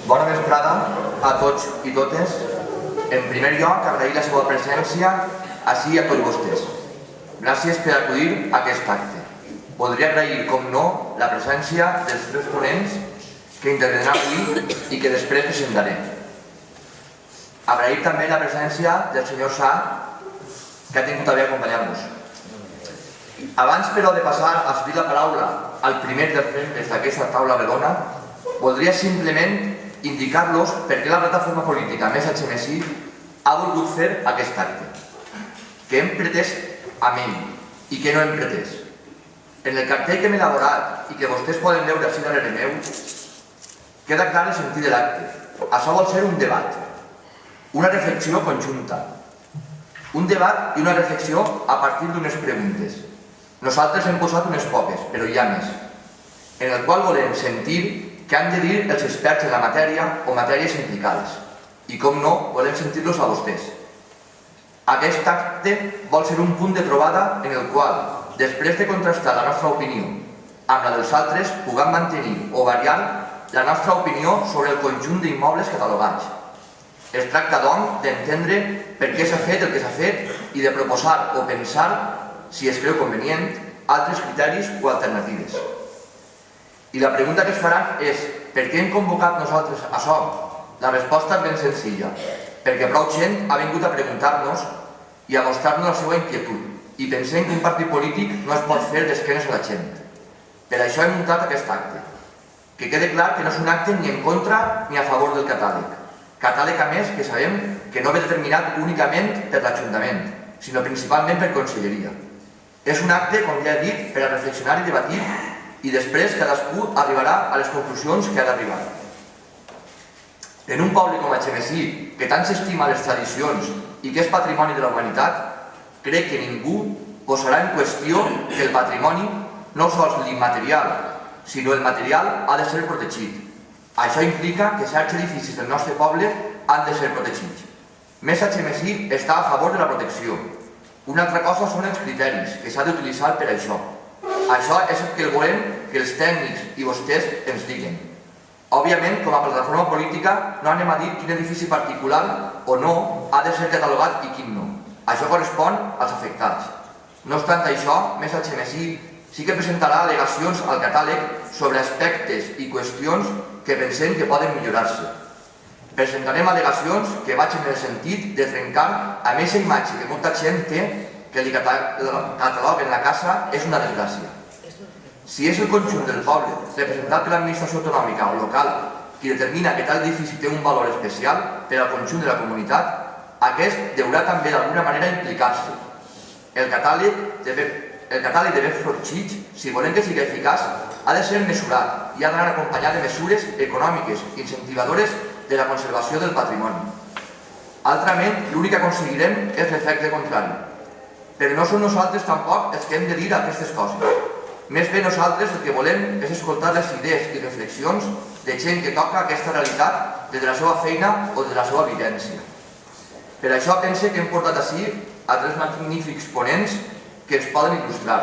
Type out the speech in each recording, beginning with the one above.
Bona vesprada a tots i totes. En primer lloc, agrair la seva presència així a tots vostès. Gràcies per acudir a aquest acte. Voldria agrair, com no, la presència dels tres ponents que intervendran avui i que després presentaré. Agrair també la presència del senyor Sá, que ha tingut a bé acompanyar-nos. Abans, però, de passar a cedir la paraula al primer dels membres d'aquesta taula redona, voldria simplement indicar-los per què la plataforma política Més HMSI ha volgut fer aquest acte. Què hem pretès amb ell i què no hem pretès. En el cartell que hem elaborat i que vostès poden veure així darrere meu, queda clar el sentit de l'acte. Això vol ser un debat, una reflexió conjunta. Un debat i una reflexió a partir d'unes preguntes. Nosaltres hem posat unes poques, però hi ha més, en el qual volem sentir què han de dir els experts en la matèria o matèries implicades. I, com no, volem sentir-los a vostès. Aquest acte vol ser un punt de trobada en el qual, després de contrastar la nostra opinió amb la dels altres, puguem mantenir o variar la nostra opinió sobre el conjunt d'immobles catalogats. Es tracta, doncs, d'entendre per què s'ha fet el que s'ha fet i de proposar o pensar, si es creu convenient, altres criteris o alternatives. I la pregunta que es faran és: per què hem convocat nosaltres això? La resposta és ben senzilla, perquè prou gent ha vingut a preguntar-nos i a mostrar-nos la seva inquietud i pensem que un partit polític no es pot fer d'esquenes a la gent. Per això hem muntat aquest acte. Que quede clar que no és un acte ni en contra ni a favor del catàleg. Catàleg, a més, que sabem que no ve determinat únicament per l'Ajuntament, sinó principalment per Conselleria. És un acte, com ja he dit, per a reflexionar i debatir, i després cadascú arribarà a les conclusions que ha d'arribar. En un poble com HMSI, que tant s'estima les tradicions i que és patrimoni de la humanitat, crec que ningú posarà en qüestió que el patrimoni, no sols l'immaterial, sinó el material, ha de ser protegit. Això implica que certs edificis del nostre poble han de ser protegits. Més HMSI està a favor de la protecció. Una altra cosa són els criteris que s'ha d'utilitzar per això. Això és el que volem que els tècnics i vostès ens diguin. Òbviament, com a plataforma política, no anem a dir quin edifici particular o no ha de ser catalogat i quin no. Això correspon als afectats. No obstant això, Més HMSI sí que presentarà al·legacions al catàleg sobre aspectes i qüestions que pensem que poden millorar-se. Presentarem al·legacions que vagin en el sentit de trencar amb aquesta imatge que molta gent té que el catalog en la casa és una desgràcia. Si és el conjunt del poble, representat per l'administració autonòmica o local, qui determina que tal edifici té un valor especial per al conjunt de la comunitat, aquest deurà també d'alguna manera implicar-se. El catàleg de béns protegits, si volem que sigui eficaç, ha de ser mesurat i ha d'anar acompanyat de mesures econòmiques incentivadores de la conservació del patrimoni. Altrament, l'únic que aconseguirem és l'efecte contrari. Però no som nosaltres tampoc els que hem de dir aquestes coses. Més bé nosaltres el que volem és escoltar les idees i reflexions de gent que toca aquesta realitat des de la seva feina o des de la seva vivència. Per això pense que hem portat ací a tres magnífics ponents que ens poden il·lustrar.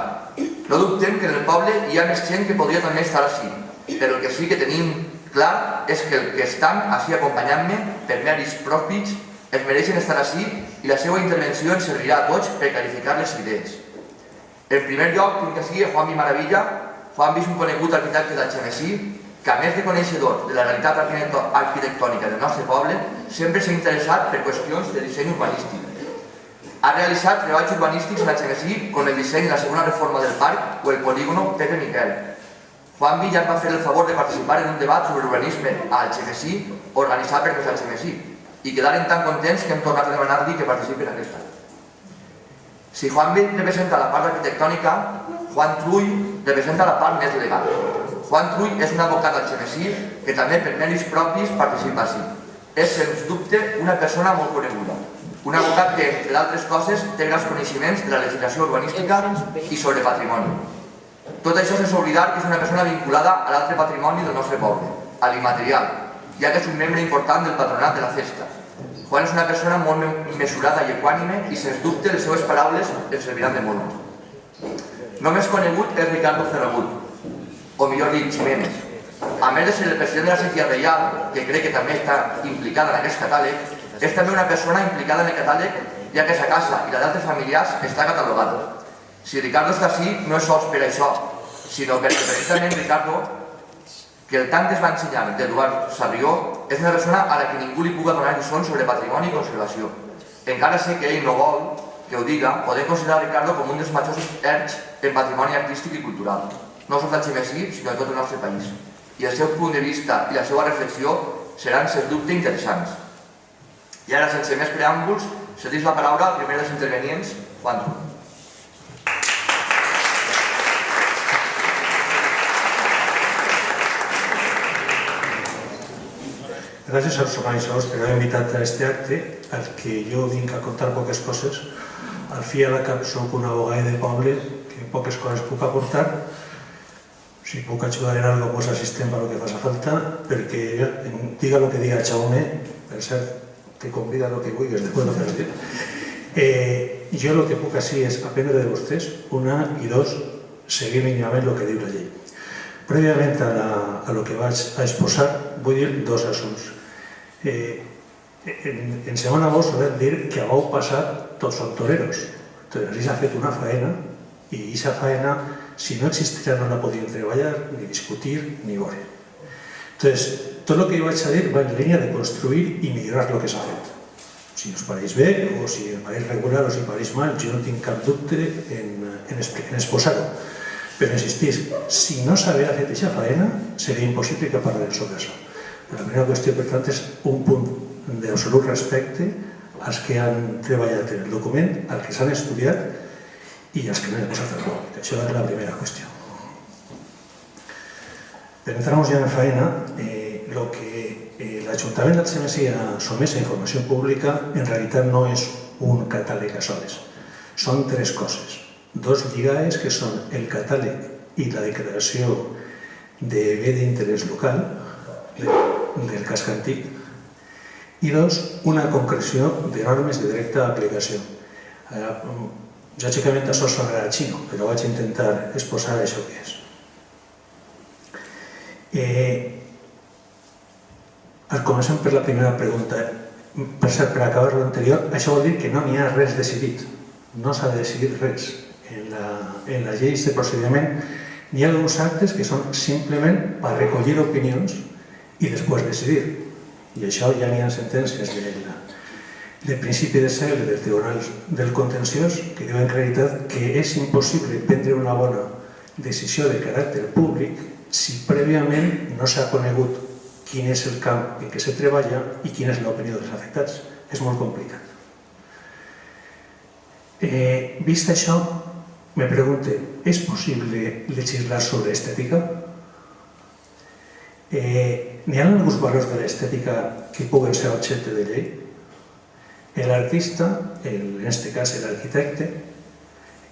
No dubtem que en el poble hi ha més gent que podria també estar ací, però el que sí que tenim clar és que el que estan ací acompanyant-me per mèrits propis es mereixen estar ací i la seva intervenció ens servirà a tots per clarificar les idees. En primer lloc, tinc aquí a Juanvi Maravilla. Juanvi és un conegut arquitecte d'HMSI que, a més de coneixedor de la realitat arquitectònica del nostre poble, sempre s'ha interessat per qüestions de disseny urbanístic. Ha realitzat treballs urbanístics en HMSI com el disseny de la segona reforma del parc o el polígono Pepe Miquel. Juanvi ja ens va fer el favor de participar en un debat sobre urbanisme a HMSI organitzat per Més HMSI i quedaren tan contents que hem tornat a demanar-li que participi en aquest acte. Si Juanvi representa la part arquitectònica, Juan Trull representa la part més legal. Juan Trull és un advocat d'HMSI que també per mèrits propis participa ací. És, sens dubte, una persona molt coneguda. Un advocat que, entre d'altres coses, té grans coneixements de la legislació urbanística i sobre patrimoni. Tot això sense oblidar que és una persona vinculada a l'altre patrimoni del nostre poble, a l'immaterial, ja que és un membre important del patronat de la festa. Juan és una persona molt mesurada i equànime i, sens dubte, les seves paraules ens serviran de molt. No més conegut és Ricardo Ferragut, o millor dit, Jiménez. a més de ser el president de la Sèquia Reial, que crec que també està implicada en aquest catàleg, és també una persona implicada en el catàleg, ja que sa casa i la d'altres familiars està catalogada. Si Ricardo està així, no és sols per això, sinó perquè precisament Ricardo, que el tant es va ensenyar d'Eduard Sarrió, és una persona a la que ningú li puga donar lliçons sobre patrimoni i conservació. Encara sé que ell no vol que ho diga, podem considerar Ricardo com un dels majors experts en patrimoni artístic i cultural, no sols d'Algemesí, sinó de tot el nostre país. I el seu punt de vista i la seva reflexió seran, sens dubte, interessants. I ara, sense més preàmbuls, cedís la paraula al primer dels intervenients, Juan Trull. Gràcies als organitzadors per haver invitat a aquest acte, al que jo vinc a contar poques coses. Al fi i a la cap soc un abogat de poble que poques coses puc aportar. Si puc ajudar en algo, pues assistent per lo que faci falta, perquè diga lo que diga Jaume, per cert, te convida lo que vulguis després del que has dit. Jo el que puc així és aprendre de vostès, una, i dos, seguir mínimament el que diu la llei. Prèviament a lo que vaig a exposar, vull dir dos assumptes. En Semana vos solem dir que a Bau passat tots són toreros. Entonces, s'ha fet una faena, i aquesta faena, si no existirà, no la podien treballar, ni discutir, ni veure. Entonces, tot el que jo vaig a dir va en línia de construir i millorar el que s'ha fet. Si us pareix bé, o si em pareix regular, o si em pareix mal, jo no tinc cap dubte en exposar-ho. Però insistís, si no s'hagués fet aquesta faena, seria impossible que parlem sobre això. La primera qüestió, per tant, és un punt d'absolut respecte als que han treballat en el document, als que s'han estudiat i als que no han posat el públic. Això és la primera qüestió. Per entrar-nos ja en faena, el que l'Ajuntament d'Algemesí ha somès a informació pública en realitat no és un catàleg a soles. Són tres coses. Dos lligades, que són el catàleg i la declaració de bé d'interès local del casc antic, i dos, una concreció de normes de directa aplicació. Lògicament això sonarà xino, però vaig intentar exposar això que és. Comencem per la primera pregunta. Per cert, per acabar l'anterior, això vol dir que no n'hi ha res decidit. No s'ha decidit res. En la llei de procediment n'hi ha alguns actes que són simplement per recollir opinions i després decidir. I això ja n'hi ha sentències del principi de segle del Tribunal del Contenciós que diuen en realitat que és impossible prendre una bona decisió de caràcter públic si prèviament no s'ha conegut quin és el camp en què se treballa i quina és l'opinió dels afectats. És molt complicat. Vist això, me pregunte, ¿es posible legislar sobre estética? N'hi ha alguns valors de l'estètica que puguen ser objecte de llei? L'artista, en aquest cas l'arquitecte,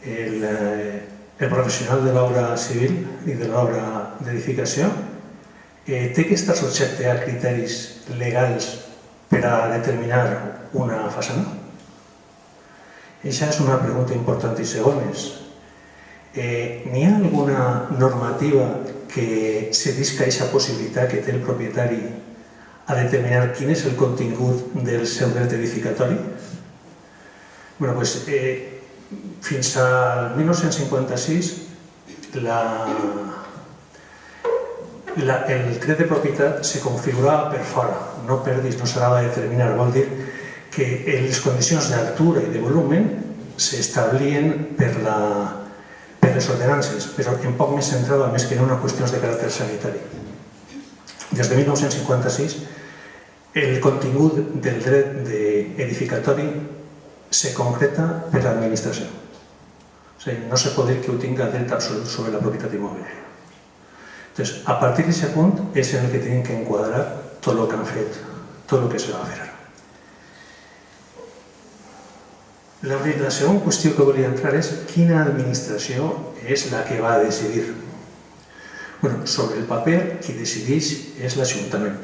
el professional de l'obra civil i de l'obra d'edificació, té que estar subjecte a criteris legals per a determinar una façana? Aquesta és una pregunta important. I segones, n'hi ha alguna normativa que cedisca aquesta possibilitat que té el propietari a determinar quin és el contingut del seu dret edificatori? Fins al 1956 el dret de propietat se configurava per fora, no per dins, no s'anava a determinar. Vol dir que les condicions d'altura i de volumen s'establien per les ordenances, però en poc més centrada més que en unes qüestions de caràcter sanitari. Des de 1956, el contingut del dret edificatori se concreta per l'administració. O sigui, no se pot dir que ho tingui dret absolut sobre la propietat immobiliària. A partir d'aquest punt és en el que tenim que enquadrar tot el que han fet, tot el que se va fer ara. La segona qüestió que volia entrar és quina administració és la que va decidir. Sobre el paper, qui decideix és l'Ajuntament.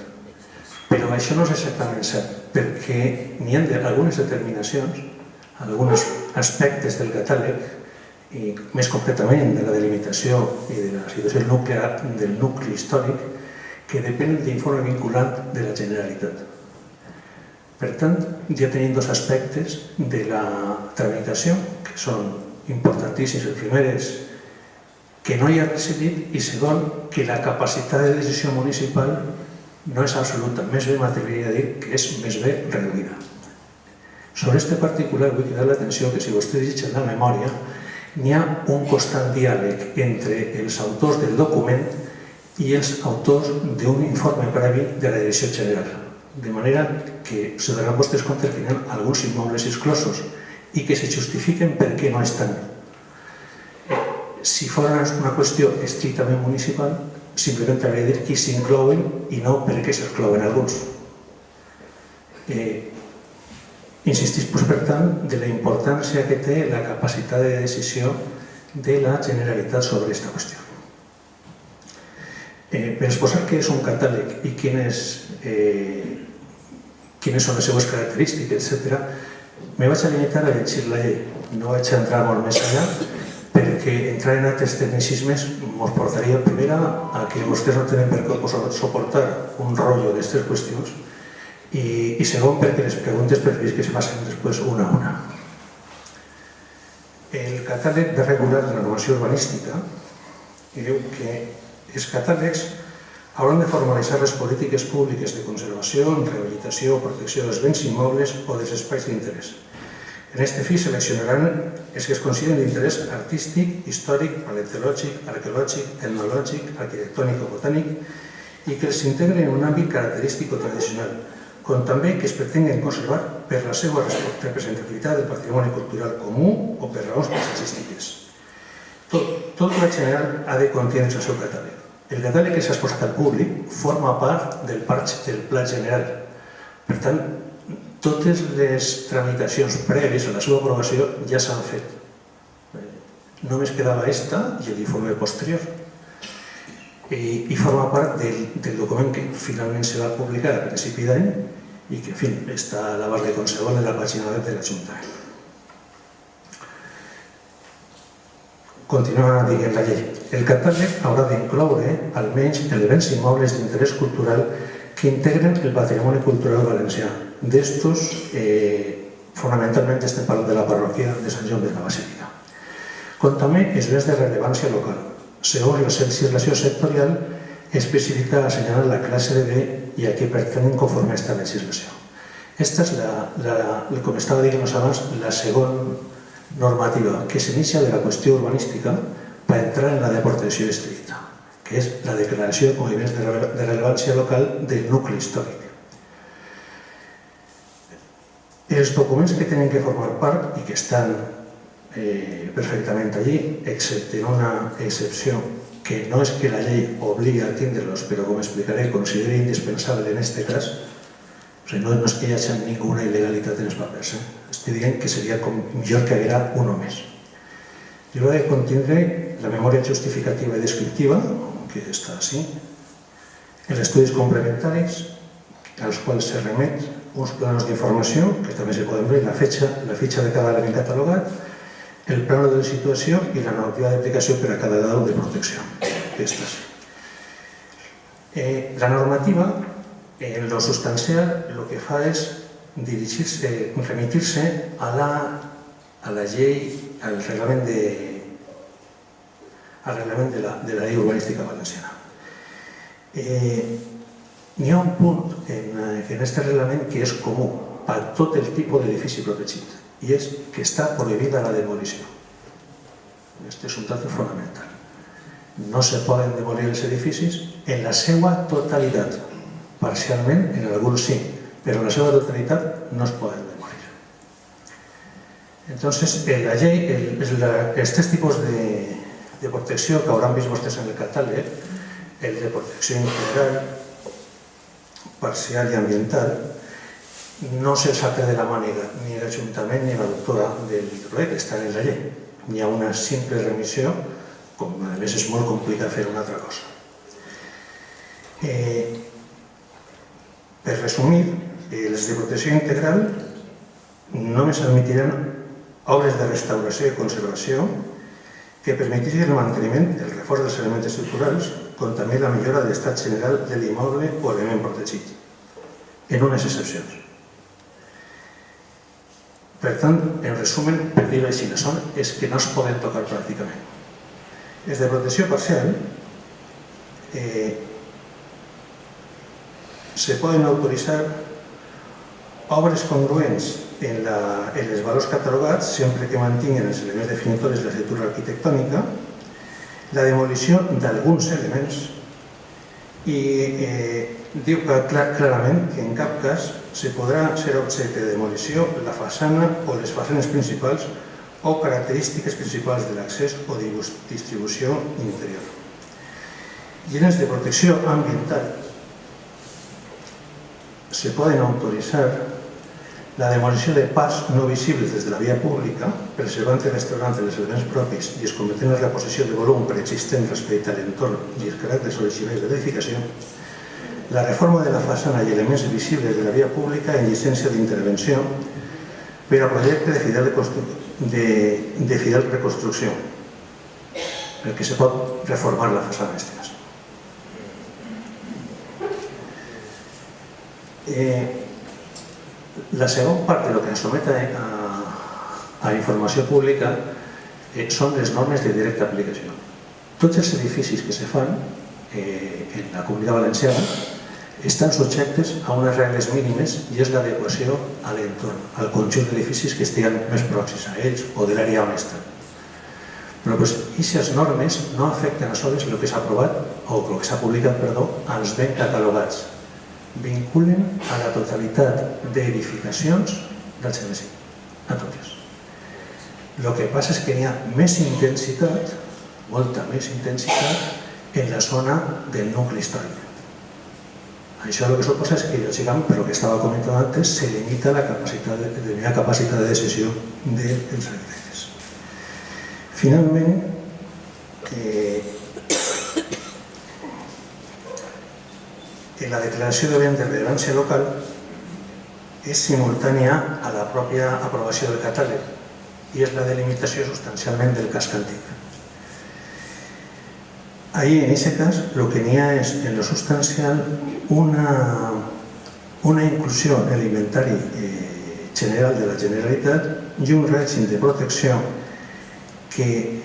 Però això no és exactament cert, perquè n'hi ha algunes determinacions, alguns aspectes del catàleg, i més concretament de la delimitació i de la situació del nucli històric, que depenen d'informe vinculant de la Generalitat. Per tant, ja tenim dos aspectes de la tramitació que són importantíssims. El primer és que no hi ha residit i segon, que la capacitat de decisió municipal no és absoluta, més bé m'atreviria a dir que és més bé reduïda. Sobre este particular vull cridar l'atenció que si vostès llegeixen la memòria n'hi ha un constant diàleg entre els autors del document i els autors d'un informe previ de la Direcció General. De manera que se donaran vostès compte que hi ha alguns immobles exclosos i que se justifiquen per què no estan. Si fos una qüestió estrictament municipal, simplement hauria de dir qui s'inclouen i no per què s'exclouen alguns. Insistís, per tant, de la importància que té la capacitat de decisió de la Generalitat sobre aquesta qüestió. Per exposar què és un catàleg i quines són les seves característiques, etc., me vaig a limitar a llegir la llei. No vaig entrar molt més allà perquè entrar en altres tecnicismes ens portaria primer a que vostès no tenen per què suportar un rotllo d'aquestes qüestions i segon perquè les preguntes preferís que se passen després una a una. El catàleg de regular de la normació urbanística diu que els catàlegs hauran de formalitzar les polítiques públiques de conservació, rehabilitació o protecció dels béns immobles o dels espais d'interès. En aquest fi seleccionaran els que es consideren d'interès artístic, històric, paleontològic, arqueològic, etnològic, arquitectònic o botànic i que els integren en un àmbit característic o tradicional, com també que es pretenguen conservar per la seva representativitat del patrimoni cultural comú o per raons paisatgístiques. Tot la general ha de contenir el seu catàleg. El catàleg que s'ha exposat al públic forma part del pla general. Per tant, totes les tramitacions prèvies a la seva aprovació ja s'han fet. Només quedava aquesta i l'informe posterior. I forma part del document que finalment se va publicar a principi d'any i que, en fi, està a l'abast de qualsevol en la pàgina web de l'Ajuntament. Continua dient la llei. El catàleg haurà d'incloure almenys elements immobles d'interès cultural que integren el patrimoni cultural valencià. D'estos, fonamentalment estem parlant de la parròquia de Sant Joan de la Basílica. Com també els béns de rellevància local. Segons la legislació sectorial, especifica assenyalant la classe de bé i a què pertanyen conforme a aquesta legislació. Aquesta és, com estava dient abans, la segona normativa que s'inicia de la qüestió urbanística per entrar en la de protecció estricta, que és la declaració com a béns de rellevància local del nucli històric. Els documents que tenen que formar part i que estan perfectament allí, excepte una excepció que no és que la llei obligui a tindre-los, però com explicaré, considera indispensable en aquest cas. No és que hi hagi ninguna il·legalitat en els papers. Estic dient que seria millor que hi haguera un o més. I haurà de contindre la memòria justificativa i descriptiva, que està així, els estudis complementaris, als quals se remet uns planos d'informació, que també se poden veure, la fitxa de cada element catalogat, el plano de situació i la normativa d'aplicació per a cada grau de protecció. La normativa, en lo substancial, el que fa és remitir-se a la llei, al reglament de la llei urbanística valenciana. N'hi ha un punt en aquest reglament que és comú per tot el tipus d'edifici protegit i és que està prohibida la demolició. Aquest és un dato fonamental. No se poden demolir els edificis en la seva totalitat. Parcialment, en alguns sí, però en la seva totalitat no es poden demolir. Entonces, la llei, aquests tipus de protecció que hauran vist vostès en el catàleg, el de protecció integral, parcial i ambiental, no se'ls ha de la màniga ni l'Ajuntament ni la doctora del projecte, estan en la llei. Hi ha una simple remissió, com a més és molt complicat fer una altra cosa. Per resumir, els de protecció integral només admitiran obres de restauració i conservació que permeteixin el manteniment, el reforç dels elements estructurals, com també la millora de l'estat general de l'immoble o element protegit, en unes excepcions. Per tant, en resumen, per dir-ho així, és que no es poden tocar pràcticament. Els de protecció parcial se poden autoritzar obres congruents en els valors catalogats sempre que mantinguen els elements definitoris de l'arquitectura arquitectònica, la demolició d'alguns elements i diu clarament que en cap cas se podrà ser objecte de demolició la façana o les façanes principals o característiques principals de l'accés o distribució interior. I en els de protecció ambiental se poden autoritzar la demolició de parts no visibles des de la via pública, preservant i restaurant els elements propis i escometent la reposició de volum preexistent respecte a l'entorn i els caràcters originals de l'edificació, la reforma de la façana i elements visibles de la via pública en llicència d'intervenció per a projecte de fidel reconstrucció, perquè se pot reformar la façana en aquest cas. La segona part de lo que ens somet a informació pública són les normes de directa aplicació. Tots els edificis que se fan en la Comunitat Valenciana estan subjectes a unes regles mínimes i és l'adequació a l'entorn, al conjunt d'edificis que estiguen més pròxims a ells o de l'àrea on estan. Però aquestes normes no afecten a sols el que s'ha aprovat o el que s'ha publicat, als ben catalogats. Vinculen a la totalitat d'edificacions del CNC, a totes. El que passa és que hi ha més intensitat, molta més intensitat, en la zona del nucli històric. Això el que suposa és que, lògicament, per el que estava comentant antes, se limita la capacitat de decisió dels arquitectes. Finalment, la declaració de béns de rellevància local és simultània a la pròpia aprovació del catàleg i és la delimitació substancialment del casc antic. Ahí, en aquest cas, el que n'hi ha és, en lo substancial, una inclusió en l'inventari general de la Generalitat i un règim de protecció que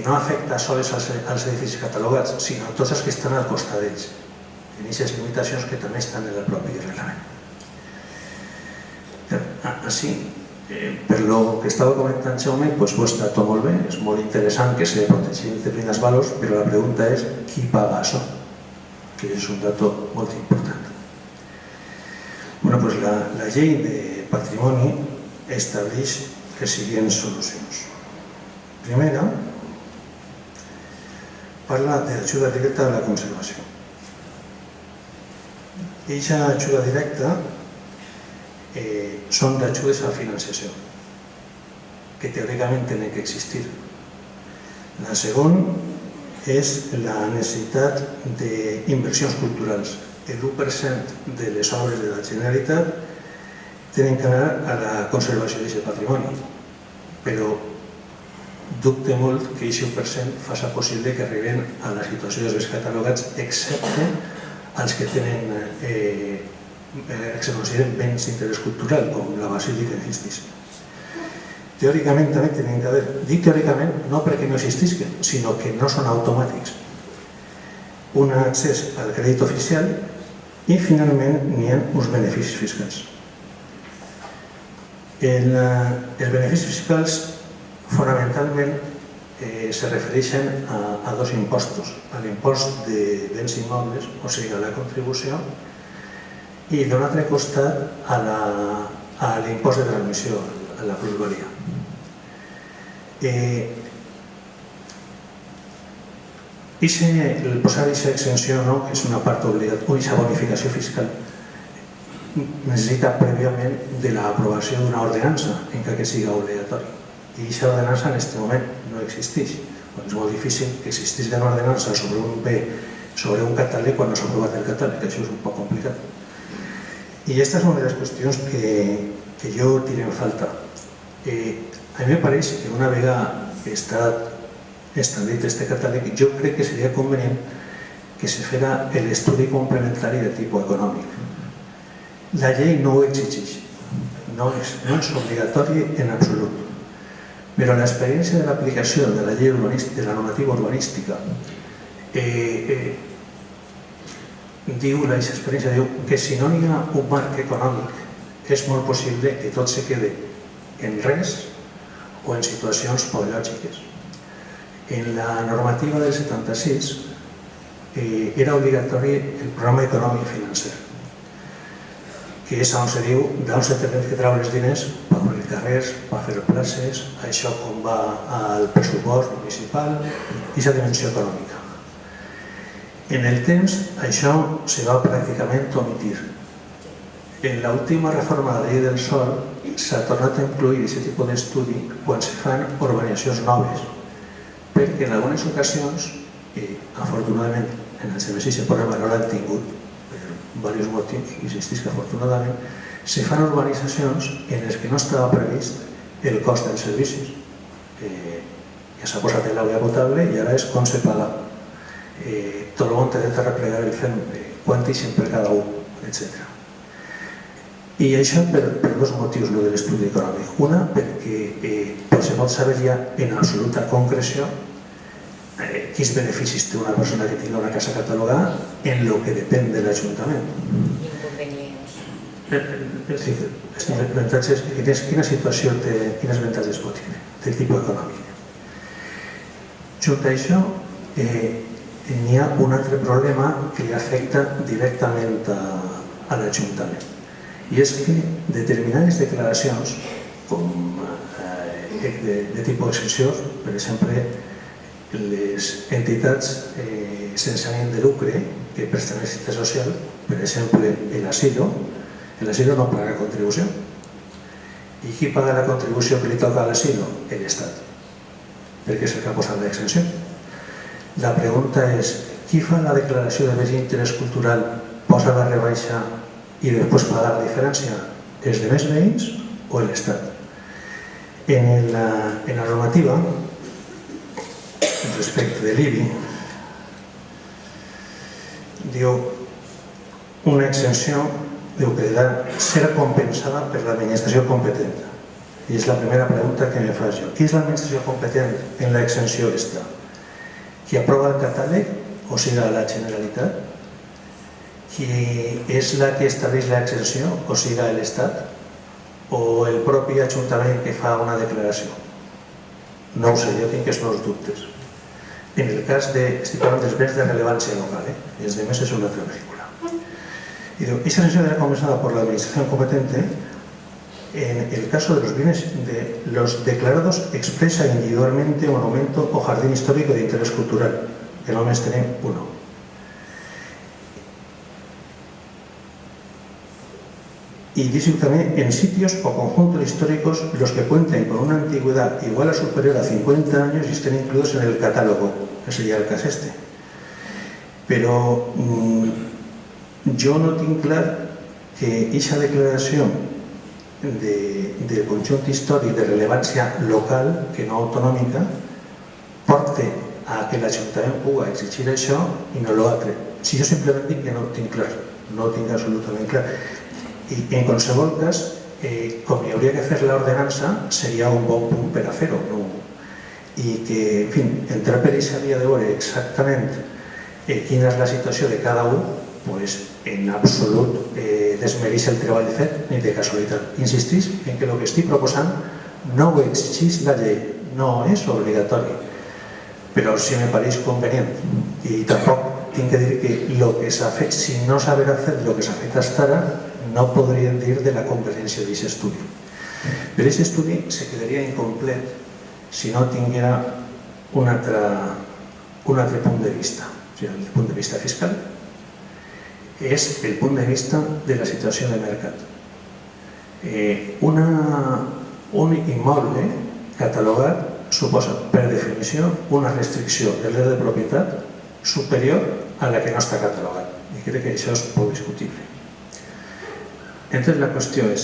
no afecta sols als edificis catalogats, sinó a tots els que estan al costat d'ells, en aquestes limitacions que també estan en el propi reglament. Així, per lo que estava comentant Jaume, ho està tot molt bé, és molt interessant que se protegin determinats valors, però la pregunta és qui paga això, que és un dato molt important. La llei de patrimoni estableix les següents solucions. Primera, parla de l'ajuda directa a la conservació. Aquesta ajuda directa són d'ajudes a financiació, que teòricament tenen que existir. La segona és la necessitat d'inversions culturals. El 1% de les obres de la Generalitat tenen que anar a la conservació d'aquest patrimoni, però dubte molt que aquest 1% faci possible que arriben a la situació dels béns catalogats, excepte els que se consideren béns d'interès cultural, com la basílica existeix. Teòricament també tenen que haver, dic teòricament no perquè no existisquen, sinó que no són automàtics, un accés al crèdit oficial i finalment n'hi ha uns beneficis fiscals. Els beneficis fiscals fonamentalment se refereixen a dos impostos, a l'impost de béns immobles, o sigui a la contribució, i d'un altre costat a l'impost de transmissió, a la plusvalia. Posar aquesta exenció, que és una part obligatòria, aquesta bonificació fiscal, necessita prèviament de l'aprovació d'una ordenança en què sigui obligatori. I aquesta ordenança en aquest moment no existeix. És molt difícil que existís una ordenança sobre un bé, sobre un catàleg, quan no s'ha aprovat el catàleg, això és un poc complicat. I aquesta és una de les qüestions que jo tiro en falta. A mi em pareix que una vegada que està establit este catàleg, jo crec que seria convenient que se fera l'estudi complementari de tipus econòmic. La llei no ho exigeix, no és obligatori en absolut, però l'experiència de l'aplicació de la llei urbanística, de la normativa urbanística, diu, l'experiència diu que si no hi ha un marc econòmic és molt possible que tot se quede en res o en situacions poc lògiques. En la normativa del 76 era obligatori el programa econòmic financer, que és on se diu d'on se tenen que treure els diners per obrir carrers, per fer places, això com va al pressupost municipal i la dimensió econòmica. En el temps, això se va pràcticament omitir. En l'última reforma de la llei del sòl s'ha tornat a incluir aquest tipus d'estudi quan se fan urbanitzacions noves, perquè en algunes ocasions, afortunadament en el exercici el problema no l'han tingut per diversos motius, insistís que afortunadament se fan urbanitzacions en les que no estava previst el cost dels servicis. Ja s'ha posat l'aigua potable i ara és com se paga. Tot el món té dret a replegar el fem quantíssim per cada un, etc. I això per dos motius, el de l'estudi econòmic. Una, perquè se pot saber ja en absoluta concreció quins beneficis té una persona que tingui una casa catalogada en el que depèn de l'Ajuntament. Inconvenients. És a dir, quina situació té, quines avantatges pot tenir del tipus econòmic. Junt a això, n'hi ha un altre problema que li afecta directament a l'Ajuntament. I és que determinades declaracions, com de tipus excepció, per exemple, les entitats sense ànim de lucre que presten assistència social, per exemple, l'asilo no paga contribució. I qui paga la contribució que li toca a l'asilo? L'Estat, perquè és el que ha posat l'exempció. La pregunta és, qui fa la declaració de béns d'interès cultural, posa la rebaixa i després paga la diferència? Els demés veïns o l'Estat? En la normativa, respecte de l'IBI, diu una exenció que serà compensada per l'administració competent. I és la primera pregunta que me faig jo. Qui és l'administració competent en l'exenció aquesta? Qui aprova el catàleg, o sigui la Generalitat? Qui és la que estableix l'exenció, o sigui l'Estat? O el propi Ajuntament que fa una declaració? No ho sé, jo tinc els meus dubtes. En el cas estic parlant dels béns de rellevància local, els demés és una altra pel·lícula. Y esa sanción era compensada por la administración competente en el caso de los bienes de los declarados expresa individualmente monumento o jardín histórico de interés cultural, que només tenim uno. Y dice también en sitios o conjuntos históricos los que cuenten con una antigüedad igual o superior a 50 años y estén incluidos en el catálogo, que sería el caso este. Pero jo no tinc clar que aquesta declaració del conjunt històric de rellevància local, que no autonòmica, porta a que l'Ajuntament pugui exigir això i no l'altre. Si jo simplement dic que no ho tinc clar, no ho tinc absolutament clar. I en qualsevol cas, com hi hauria que fer l'ordenança, seria un bon punt per a fer-ho. I que, en fi, entrar per aquesta via de veure exactament quina és la situació de cada un, en absolut desmereix el treball fet ni de casualitat. Insistís en que el que estic proposant no ho exigeix la llei, no és obligatori, però sí me pareix convenient. I tampoc tinc que dir que el que s'ha fet, si no s'haverà fet el que s'ha fet fins ara, no podríem dir de la conveniència d'aquest estudi. Però aquest estudi se quedaria incomplet si no tinguera un altre punt de vista. O sigui, el punt de vista fiscal és el punt de vista de la situació de mercat. Un immoble catalogat suposa, per definició, una restricció del dret de propietat superior a la que no està catalogat. I crec que això és poc discutible. Entonces la qüestió és,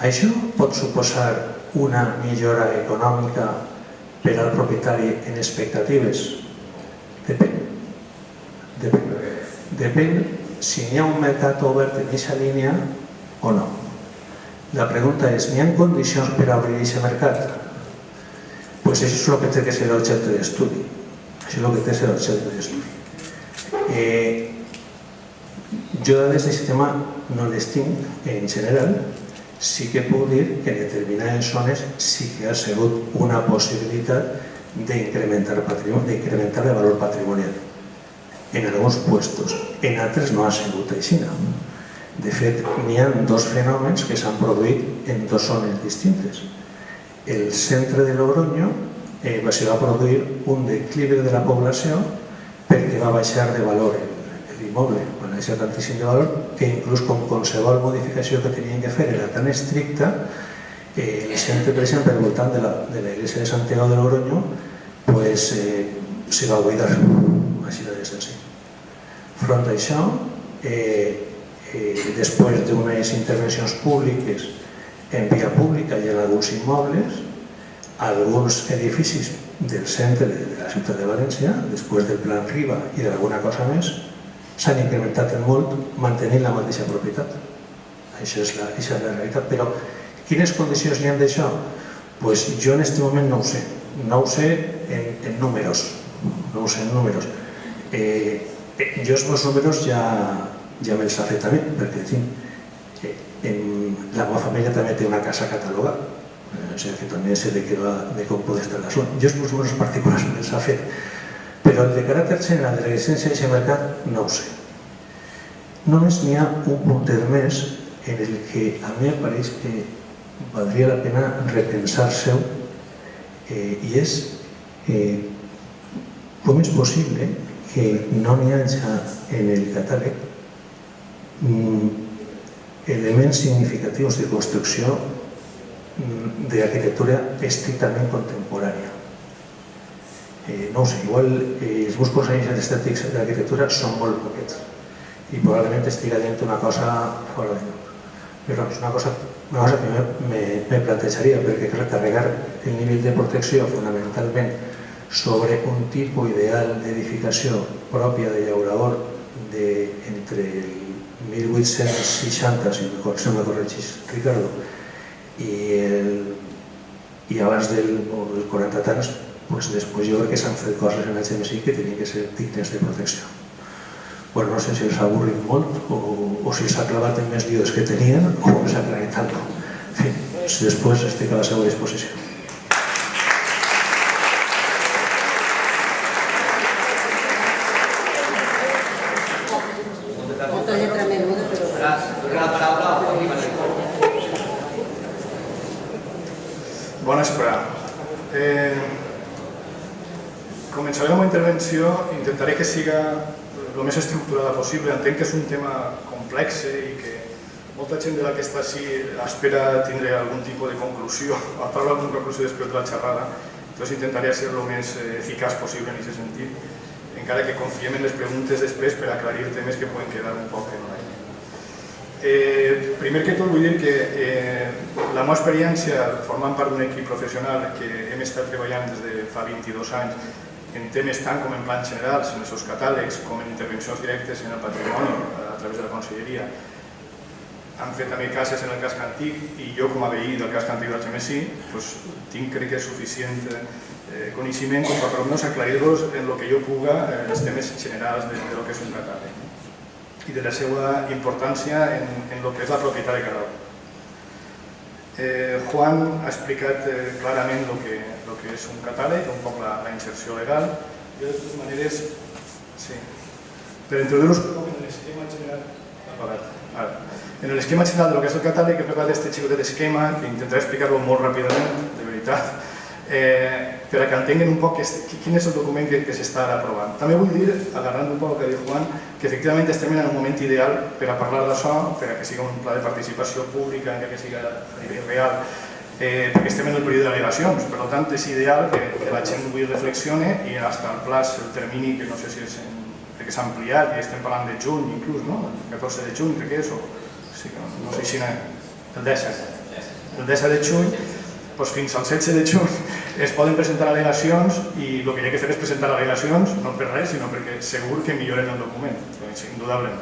això pot suposar una millora econòmica per al propietari en expectatives? Depèn. Depèn si n'hi ha un mercat obert en aquesta línia o no. La pregunta és, n'hi ha condicions per obrir aquest mercat? Doncs això és el que té que ser l'objecte d'estudi. Això és el que té que ser l'objecte d'estudi. Jo dades d'aquest tema no les tinc en general. Sí que puc dir que en determinades zones sí que ha sigut una possibilitat d'incrementar el valor patrimonial en alguns puestos. En altres no ha sigut així. De fet, n'hi ha dos fenòmens que s'han produït en dues zones distintes. El centre de Logroño se va produir un declive de la població perquè va baixar de valor l'immoble, va baixar tantíssim de valor que inclús com qualsevol modificació que tenien que fer era tan estricta, el centre, per exemple, al voltant de la iglesia de Santiago de Logroño se va buidar, així de senzill. Front a això, després d'unes intervencions públiques en via pública i en alguns immobles, alguns edificis del centre de la ciutat de València, després del Plan Riba i d'alguna cosa més, s'han incrementat en molt mantenint la mateixa propietat. Això és la realitat. Però quines condicions hi ha d'això? Doncs jo en aquest moment no ho sé. No ho sé en números. No ho sé en números. Jo els meus números ja me'ls ha fet a mi, perquè la meva família també té una casa catalogada. O sigui que també sé de com pot estar la zona. Jo els meus números particulars me'ls ha fet. Però el de caràcter general de l'existència d'aquest mercat no ho sé. Només n'hi ha un puntet més en el que a mi em pareix que valdria la pena repensar-se-ho i és com és possible que no n'hi hagi en el catàleg elements significatius de construcció d'arquitectura estrictament contemporània. No ho sé, igual els meus consells estètics d'arquitectura són molt poquets i probablement estigui dient una cosa fora de lloc. Però és una cosa que me plantejaria, perquè carregar el nivell de protecció fonamentalment sobre un tipus ideal d'edificació pròpia de llaurador entre el 1860, si me corregís Ricardo, i abans del 40 tants, després jo crec que s'han fet coses en el GMSI que tenien que ser dignes de protecció. Bueno, no sé si els ha avorrit molt o si s'ha clavat en més líos que tenien o s'ha aclarit tant. En fi, després estic a la seva disposició. Bona espera. Començaré la meva intervenció, intentaré que siga el més estructurada possible. Entenc que és un tema complex i que molta gent de la que està així espera tindre algun tipus de conclusió, a parlar d'alguna conclusió després de la xerrada, doncs intentaré ser el més eficaç possible en aquest sentit, encara que confiem en les preguntes després per aclarir temes que poden quedar un poc en l'aire. Primer que tot vull dir que la meva experiència formant part d'un equip professional que hem estat treballant des de fa 22 anys en temes tant com en plans generals, en els seus catàlegs, com en intervencions directes en el patrimoni a través de la conselleria. Han fet també cases en el casc antic i jo com a veí del casc antic del GMSI tinc crec que suficient coneixement com per almenys aclarir-los en el que jo puga els temes generals de lo que és un catàleg i de la seva importància en el que és la propietat de cada un. Juan ha explicat clarament el que és un catàleg, un poc la inserció legal. De totes maneres, per introduir-vos un poc en l'esquema general, en l'esquema general del que és el catàleg, he preparat aquest xicotet esquema que intentaré explicar-lo molt ràpidament, de veritat, per a que entenguin un poc quin és el document que s'està aprovant. També vull dir, agarrant un poc el que diu Juan, que efectivament estem en un moment ideal per a parlar d'això, per a que sigui un pla de participació pública, encara que sigui a nivell real, perquè estem en el període d'al·legacions. Per tant, és ideal que la gent avui reflexione i fins al plaç, el termini, que no sé si s'ha ampliat, i estem parlant de juny inclús, no? El 14 de juny, crec que és, o no sé si el 10 de juny, fins al 16 de juny es poden presentar al·legacions i el que hi ha que fer és presentar al·legacions, no per res, sinó perquè segur que milloren el document, indudablement.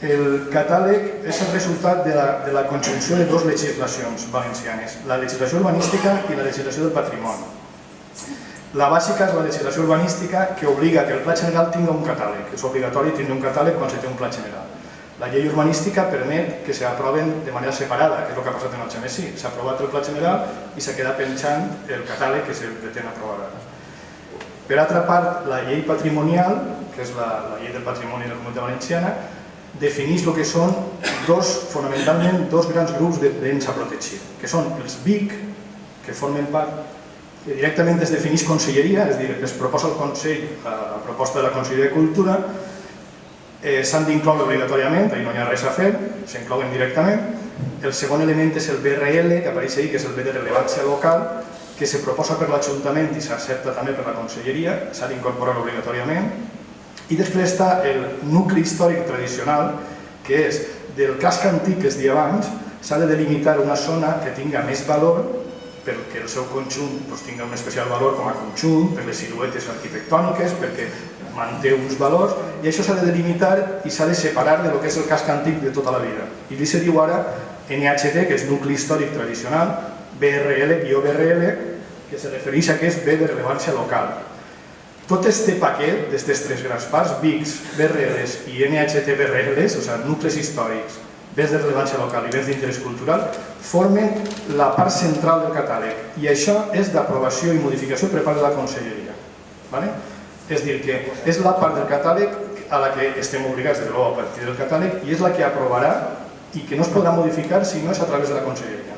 El catàleg és el resultat de la conjunció de dues legislacions valencianes, la legislació urbanística i la legislació del patrimoni. La bàsica és la legislació urbanística que obliga que el pla general tingui un catàleg. És obligatori tindre un catàleg quan se té un pla general. La llei urbanística permet que s'aproven de manera separada, que és el que ha passat en el Xemesí. S'ha aprovat el pla general i s'ha quedat penjant el catàleg que se pretén aprovar ara. Per altra part, la llei patrimonial, que és la llei del patrimoni de la Comunitat Valenciana, defineix el que són fonamentalment dos grans grups de béns a protegir, que són els BIC, que formen part, que directament es defineix conselleria, és a dir, es proposa al Consell, a proposta de la Conselleria de Cultura, s'han d'incloure obligatòriament, ahir no hi ha res a fer, s'inclouen directament. El segon element és el BRL, que apareix ahir, que és el bé de rellevància local, que se proposa per l'Ajuntament i s'accepta també per la Conselleria, s'ha d'incorporar obligatòriament. I després està el nucli històric tradicional, que és del casc antic que es deia abans, s'ha de delimitar una zona que tinga més valor perquè el seu conjunt tingui un especial valor com a conjunt, per les siluetes arquitectòniques, perquè manté uns valors, i això s'ha de delimitar i s'ha de separar del que és el casc antic de tota la vida. I li se diu ara NHT, que és nucli històric tradicional, BRL, que se refereix a que és bé de rellevància local. Tot aquest paquet d'aquestes tres grans parts, BICs, BRLs i NHT-BRLs, o sigui, nuclis històrics, béns de rellevància local i béns d'interès cultural, formen la part central del catàleg i això és d'aprovació i modificació per part de la Conselleria. És a dir, que és la part del catàleg a la que estem obligats de a partir del catàleg i és la que aprovarà i que no es podrà modificar si no és a través de la Conselleria.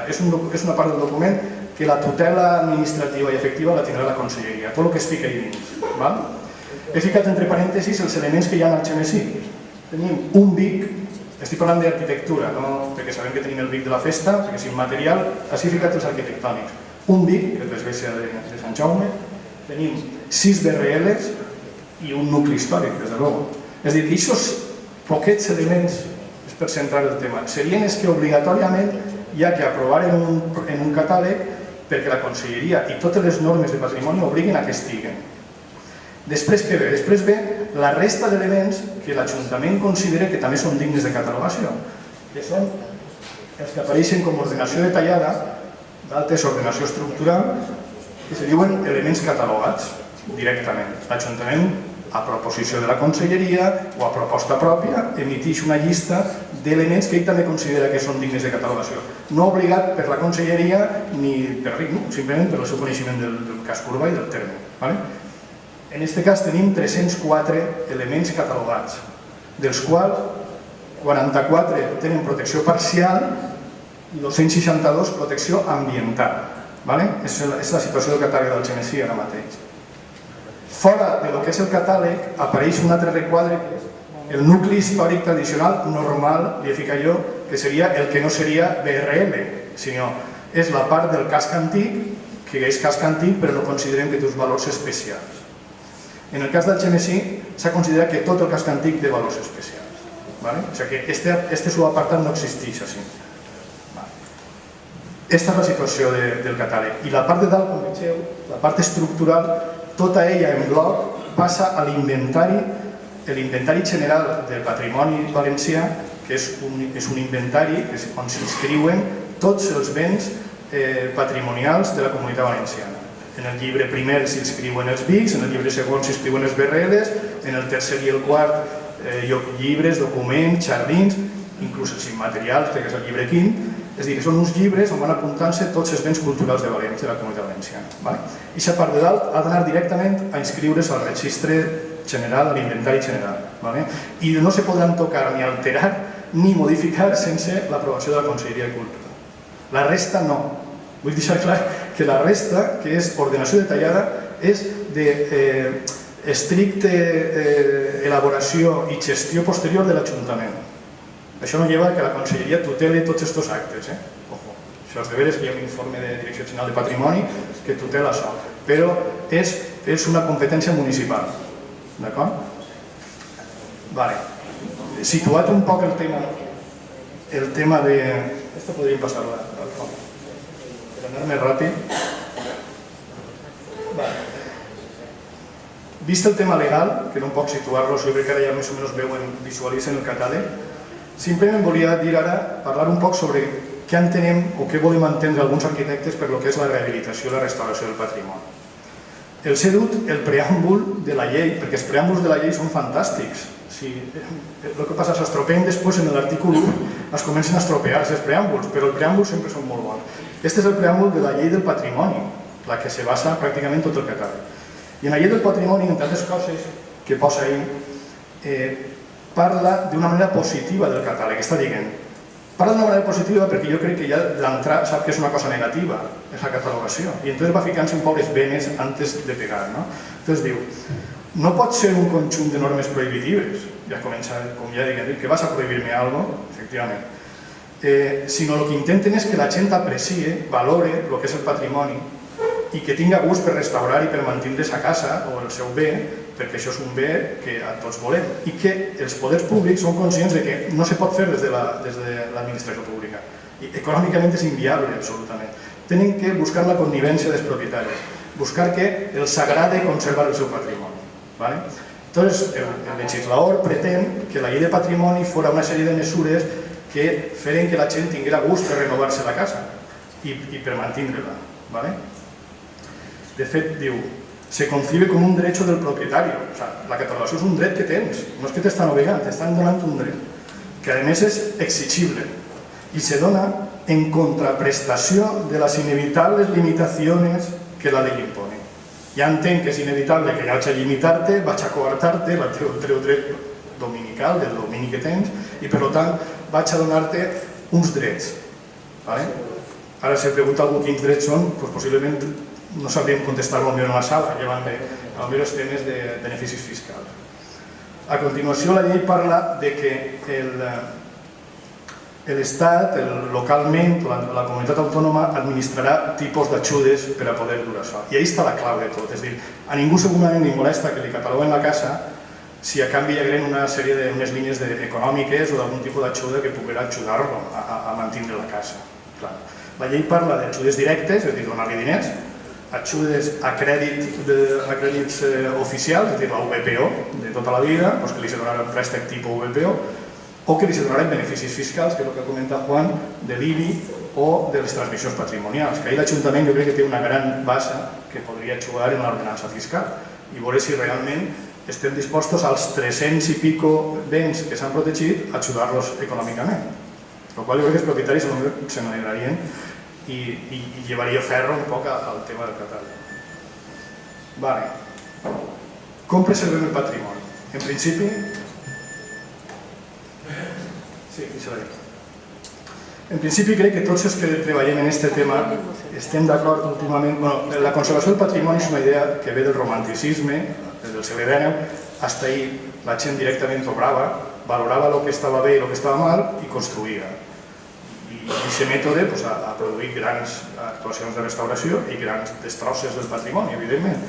És una part del document que la tutela administrativa i efectiva la tindrà la Conselleria, tot el que es fica allà dins. He ficat entre parèntesis els elements que hi ha al Xemesí. Tenim un BIC, estic parlant d'arquitectura, perquè sabem que tenim el BIC de la festa, perquè és immaterial, així he ficat els arquitectònics. Un BIC, que és l'església de Sant Jaume, tenim 6 BRLs i un nucli històric, des de luego. És a dir, aquests poquets elements, és per centrar el tema, serien els que obligatòriament hi ha que aprovar en un catàleg perquè la Conselleria i totes les normes de patrimoni obliguin a que estiguen. Després què ve? Després ve la resta d'elements que l'Ajuntament considera que també són dignes de catalogació, que són els que apareixen com ordenació detallada, d'altres ordenació estructural, que se diuen elements catalogats directament. L'Ajuntament, a proposició de la Conselleria o a proposta pròpia, emiteix una llista d'elements que ell també considera que són dignes de catalogació. No obligat per la Conselleria ni per ell, simplement per el seu coneixement del casc urbà i del terme. En aquest cas tenim 304 elements catalogats, dels quals 44 tenen protecció parcial i 262 protecció ambiental. És la situació del catàleg del Xemesí ara mateix. Fora del que és el catàleg apareix un altre requadre que és el nucli històric tradicional normal, li he ficat jo, que seria el que no seria BRL, sinó és la part del casc antic, que és casc antic però no considerem que té uns valors especials. En el cas del Xemesí s'ha considerat que tot el casc antic té valors especials. O sigui que este subapartat no existeix així. Aquesta és la situació del catàleg. I la part de dalt, com vegeu, la part estructural, tota ella en bloc passa a l'inventari, l'inventari general del patrimoni valencià, que és un inventari on s'inscriuen tots els béns patrimonials de la Comunitat Valenciana. En el llibre primer s'inscriuen els BICs, en el llibre segon s'inscriuen els BRLs, en el tercer i el quart llibres, documents, jardins, inclús els immaterials, que és el llibre quint. És a dir, que són uns llibres on van apuntant-se tots els béns culturals de València, de la Comunitat Valenciana. I aquesta part de dalt ha d'anar directament a inscriure's al registre general, a l'inventari general. I no se podran tocar ni alterar ni modificar sense l'aprovació de la Conselleria de Cultura. La resta no. Vull deixar clar que la resta, que és ordenació detallada, és d'estricta elaboració i gestió posterior de l'Ajuntament. Això no lleva que la Conselleria tutele tots aquests actes. Això és de veres que hi ha un informe de Direcció General de Patrimoni que tutela això, però és una competència municipal. D'acord? Situat un poc el tema de... Esto podríem passar-la al fons. anar més ràpid. Vist el tema legal, que no puc situar-lo, jo crec que ara ja més o menys veuen, visualitzen el catàleg, simplement volia dir ara, parlar un poc sobre què entenem o què volem entendre alguns arquitectes per lo que és la rehabilitació i la restauració del patrimoni. Els he dut el preàmbul de la llei, perquè els preàmbuls de la llei són fantàstics. El que passa, s'estropeen després en l'article 1, es comencen a estropear els preàmbuls, però els preàmbuls sempre són molt bons. Aquest és el preàmbul de la llei del patrimoni, la que se basa pràcticament tot el catàleg. I en la llei del patrimoni, entre altres coses que posa ahí, parla d'una manera positiva del catàleg, està dient. Parla d'una manera positiva perquè jo crec que ja d'entrar sap que és una cosa negativa, és la catalogació, i entonces va ficant-se un poc les venes antes de pegar, no? Entonces diu, no pot ser un conjunt de normes prohibitives, ja comença, com ja dic, que vas a prohibir-me algo, efectivament, sinó el que intenten és que la gent aprecie, valore el que és el patrimoni i que tinga gust per restaurar i per mantenir sa casa o el seu bé, perquè això és un bé que tots volem, i que els poders públics són conscients de que no se pot fer des de l'administració pública. I econòmicament és inviable, absolutament. Tenen que buscar la connivència dels propietaris, buscar que els agrade conservar el seu patrimoni. Entonces, el legislador pretén que la llei de patrimoni fora una sèrie de mesures que feren que la gent tinguera gust per renovar-se la casa i per mantenir-la. De fet, diu, se concibe com un derecho del propietario. La catalogació és un dret que tens, no és que t'estan obligant, t'estan donant un dret, que a més és exigible i se dona en contraprestació de les inevitables limitacions que la ley impone. Ja entenc que és inevitable que ja vaig a limitar-te, vaig a coartar-te el teu dret dominical, del domini que tens, i per tant vaig a donar-te uns drets. Ara si pregunta algú quins drets són, possiblement no sabríem contestar-lo en una sala, llevant potser els temes de beneficis fiscals. A continuació, la llei parla de que l'Estat, localment, la comunitat autònoma, administrarà tipus d'ajudes per a poder dur això. I ahí està la clau de tot. És a dir, a ningú segurament li molesta que li cataloguen la casa si a canvi hi hagués una sèrie d'unes línies econòmiques o d'algun tipus d'ajuda que poguera ajudar-lo a mantenir la casa. La llei parla d'ajudes directes, és a dir, donar-li diners, ajudes a crèdits oficials, és a dir, la VPO de tota la vida, que li se donarà un préstec tipus VPO, o que li se donaran beneficis fiscals, que és el que comenta Juan, de l'IBI o de les transmissions patrimonials, que ahir l'Ajuntament jo crec que té una gran base que podria jugar en l'ordenança fiscal i veure si realment estem dispostos als 300 i pico béns que s'han protegit a ajudar-los econòmicament. Per la qual jo crec que els propietaris se n'alegrarien i llevaria ferro un poc al tema del catàleg. Com preservem el patrimoni? En principi... Sí, això ho dic. En principi crec que tots els que treballem en aquest tema estem d'acord últimament... La conservació del patrimoni és una idea que ve del romanticisme, del segle XIX, fins ahir la gent directament obrava, valorava el que estava bé i el que estava mal i construïa. I aquest mètode ha produït grans actuacions de restauració i grans destrosses del patrimoni, evidentment.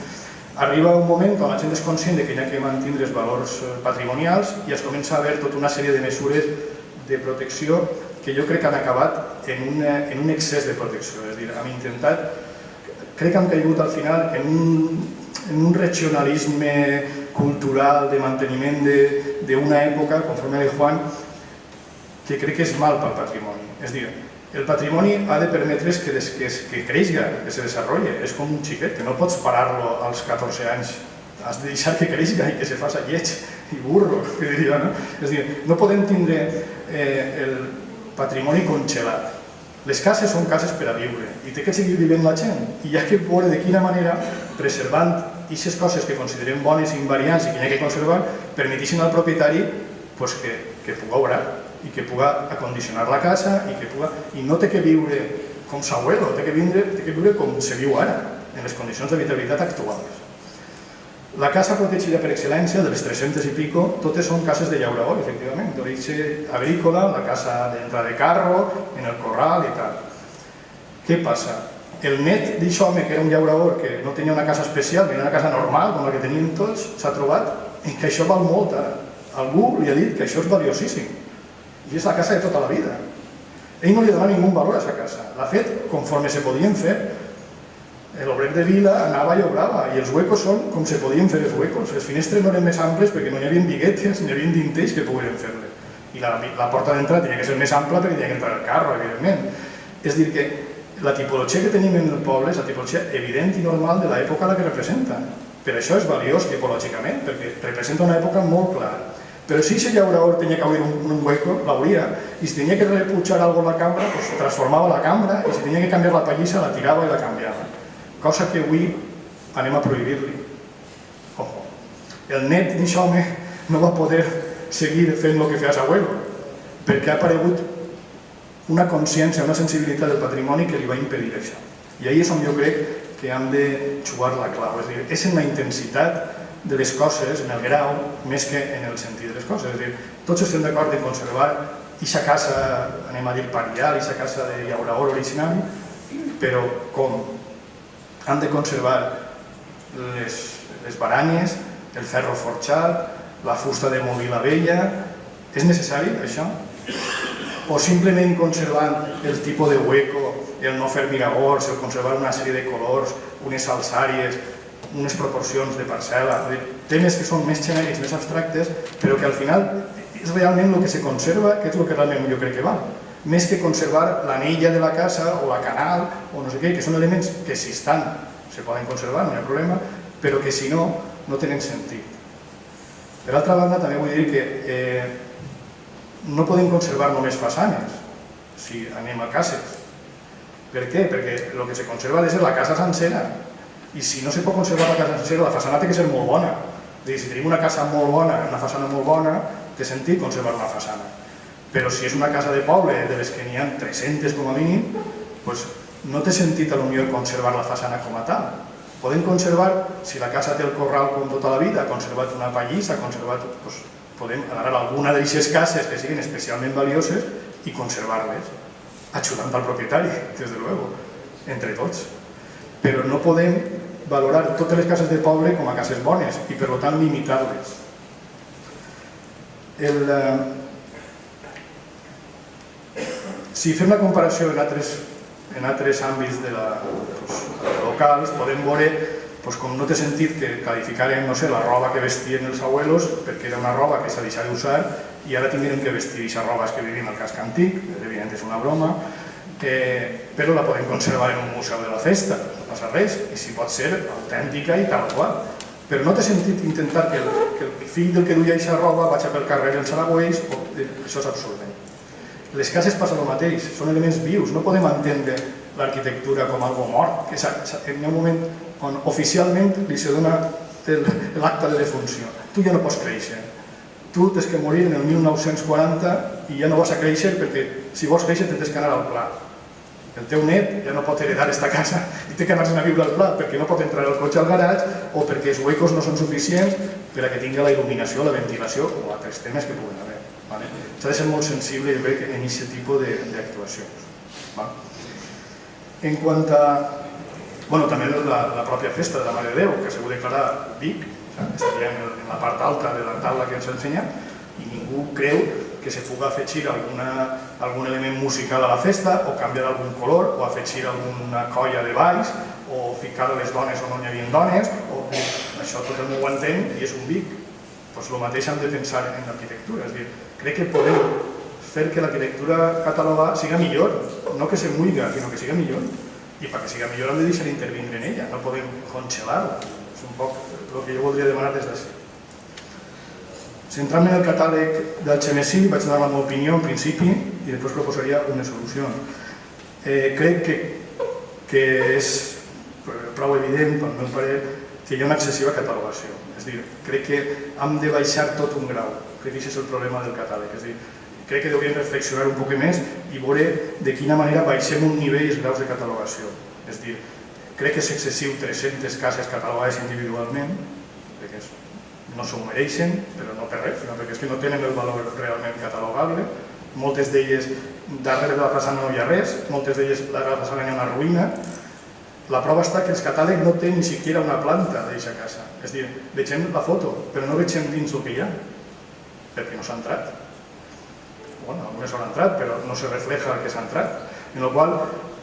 Arriba un moment on la gent és conscient que hi ha que mantenir els valors patrimonials i es comença a haver tota una sèrie de mesures de protecció que jo crec que han acabat en un excés de protecció. És a dir, hem intentat, crec que hem caigut al final en un regionalisme cultural de manteniment d'una època, conforme de Juan, que crec que és mal pel patrimoni. És a dir, el patrimoni ha de permetre's que creixi, que se desenvolupi. És com un xiquet, que no pots parar-lo als 14 anys. Has de deixar que creixi i que se faci lleig i burro, que diria, no? És a dir, no podem tindre el patrimoni congelat. Les cases són cases per a viure i té que seguir vivint la gent. I hi ha que veure de quina manera, preservant aquestes coses que considerem bones i invariants i que hi ha que conservar, permeteixen al propietari que pugui obrar i que pugui acondicionar la casa i no té que viure com s'abuelo, té que viure com se viu ara, en les condicions d'habitabilitat actuals. La casa protegida per excel·lència, de les 300 i pico, totes són cases de llaurador, efectivament, d'origen agrícola, la casa d'entrada de carro, en el corral i tal. Què passa? El net d'això home que era un llaurador que no tenia una casa especial, que era una casa normal, com la que teníem tots, s'ha trobat que això val molt ara. Algú li ha dit que això és valiosíssim. I és la casa de tota la vida. Ell no li dona ningú valor a aquesta casa. L'ha fet conforme se podien fer. L'obrer de vila anava i obrava, i els huecos són com se podien fer els huecos. Les finestres no eren més amples perquè no hi havia biguetes ni hi havia dintells que pogueren fer-les. I la porta d'entrada tenia que ser més ampla perquè tenia que entrar el carro, evidentment. És a dir, que la tipologia que tenim en el poble és la tipologia evident i normal de l'època a la que representa. Per això és valiós tipològicament, perquè representa una època molt clara. Però si ese llaurador tenia que haver un hueco, l'hauria, i si tenia que repujar alguna cosa a la cambra, pues transformava la cambra, i si tenia que canviar la pallissa, la tirava i la canviava. Cosa que avui anem a prohibir-li. Ojo. El net d'això home no va poder seguir fent el que feia l'abuelo, perquè ha aparegut una consciència, una sensibilitat del patrimoni que li va impedir això. I ahí és on jo crec que hem de jugar la clau, és a dir, és en la intensitat de les coses, en el grau, més que en el sentit de les coses. És a dir, tots estem d'acord en conservar aquesta casa, anem a dir parial, aquesta casa de llaurador original, però com? Han de conservar les baranyes, el ferro forjat, la fusta de molí la vella. És necessari això? O simplement conservant el tipus de hueco, el no fer miragors, el conservar una sèrie de colors, unes alçàries, unes proporcions de parcel·la, temes que són més genèrics, més abstractes, però que al final és realment el que se conserva, que és el que realment jo crec que val. Més que conservar l'anella de la casa o la canal o no sé què, que són elements que si estan se poden conservar, no hi ha problema, però que si no, no tenen sentit. Per altra banda, també vull dir que no podem conservar només façanes si anem a cases. Per què? Perquè el que se conserva ha de ser la casa sencera, i si no se pot conservar la casa sencera, la façana té que ser molt bona. És a dir, si tenim una casa molt bona, una façana molt bona, té sentit conservar una façana. Però si és una casa de poble, de les que n'hi ha 300 com a mínim, doncs no té sentit a lo millor conservar la façana com a tal. Podem conservar, si la casa té el corral com tota la vida, ha conservat una pallissa, ha conservat... Podem agarrar alguna d'aquestes cases que siguin especialment valioses i conservar-les, ajudant al propietari, des de luego, entre tots. Però no podem valorar totes les cases de poble com a cases bones i per tant limitar-les. Si fem la comparació en altres àmbits locals, podem veure com no té sentit que qualificarem, no sé, la roba que vestien els abuelos perquè era una roba que s'ha deixat d'usar i ara tindrem que vestir aquesta roba que vivim al casc antic, evidentment és una broma, però la podem conservar en un museu de la festa, no passa res, i si pot ser autèntica i tal qual. Però no té sentit intentar que el fill del que duia aquesta roba vagi pel carrer dels Aragüells, això és absurd. Les cases passa el mateix, són elements vius, no podem entendre l'arquitectura com algo mort, que en un moment on oficialment li se dona l'acte de defunció. Tu ja no pots créixer. Tu tens que morir en el 1940 i ja no vas a créixer perquè si vols créixer tens que anar al Pla. El teu net ja no pot heredar aquesta casa i té que anar-se'n a viure al Pla perquè no pot entrar el cotxe al garatge o perquè els huecos no són suficients per a que tingui la il·luminació, la ventilació o altres temes que puguen haver. S'ha de ser molt sensible, jo crec, en aquest tipus d'actuacions. En quant a... també la pròpia festa de la Mare de Déu, que s'ha de declarar Vic, estaríem en la part alta de la taula que ens ha ensenyat, i ningú creu que se puga afegir algun element musical a la festa, o canviar algun color, o afegir alguna colla de balls, o ficar les dones on no hi havia dones, això tot el món ho entén i és un Vic. Doncs el mateix hem de pensar en l'arquitectura, és a dir, crec que podem fer que l'arquitectura catalogada siga millor, no que se muiga, sinó que siga millor, i perquè siga millor hem de deixar intervindre en ella, no podem congelar-la, és un poc el que jo voldria demanar des d'ací. Centrant-me en el catàleg del Xemesí, vaig donar la meva opinió en principi i després proposaria una solució. Crec que és prou evident, pel meu parer, que hi ha una excessiva catalogació. És a dir, crec que hem de baixar tot un grau. Crec que aquest és el problema del catàleg. És a dir, crec que hauríem reflexionar un poc més i veure de quina manera baixem un nivell i els graus de catalogació. És a dir, crec que és excessiu 300 cases catalogades individualment, perquè no s'ho mereixen, però no per res, sinó perquè és que no tenen el valor realment catalogable. Moltes d'elles, darrere de la façana no hi ha res, moltes d'elles darrere de la façana hi ha una ruïna. La prova està que el catàleg no té ni siquiera una planta d'aquesta casa. És a dir, vegem la foto, però no vegem dins el que hi ha, perquè no s'ha entrat. bueno, algunes han entrat, però no se refleja el que s'ha entrat, en el qual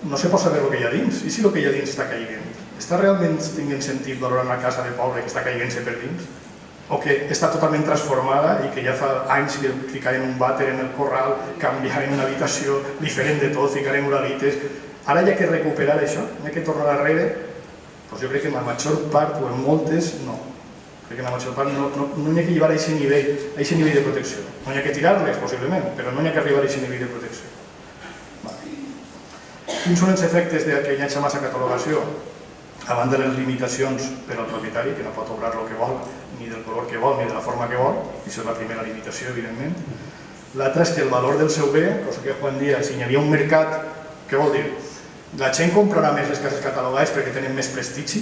no se pot saber el que hi ha dins. I si el que hi ha dins està caiguent? Està realment tinguent sentit valorar una casa de pobre que està caiguent-se per dins? O que està totalment transformada i que ja fa anys que ficarem un vàter en el corral, canviarem una habitació, li farem de tot, ficarem uralites. Ara hi ha que recuperar això, hi ha que tornar darrere. Doncs jo crec que en la major part, o en moltes, no. Crec que en la major part no hi ha que llevar a aquest nivell de protecció. No hi ha que tirar-les, possiblement, però no hi ha que arribar a aquest nivell de protecció. Quins són els efectes que hi ha massa catalogació? A banda de les limitacions per al propietari, que no pot obrar el que vol, ni del color que vol, ni de la forma que vol, i això és la primera limitació, evidentment. L'altra és que el valor del seu bé, cosa que Juan dia, si hi havia un mercat, què vol dir? La gent comprarà més les cases catalogades perquè tenen més prestigi?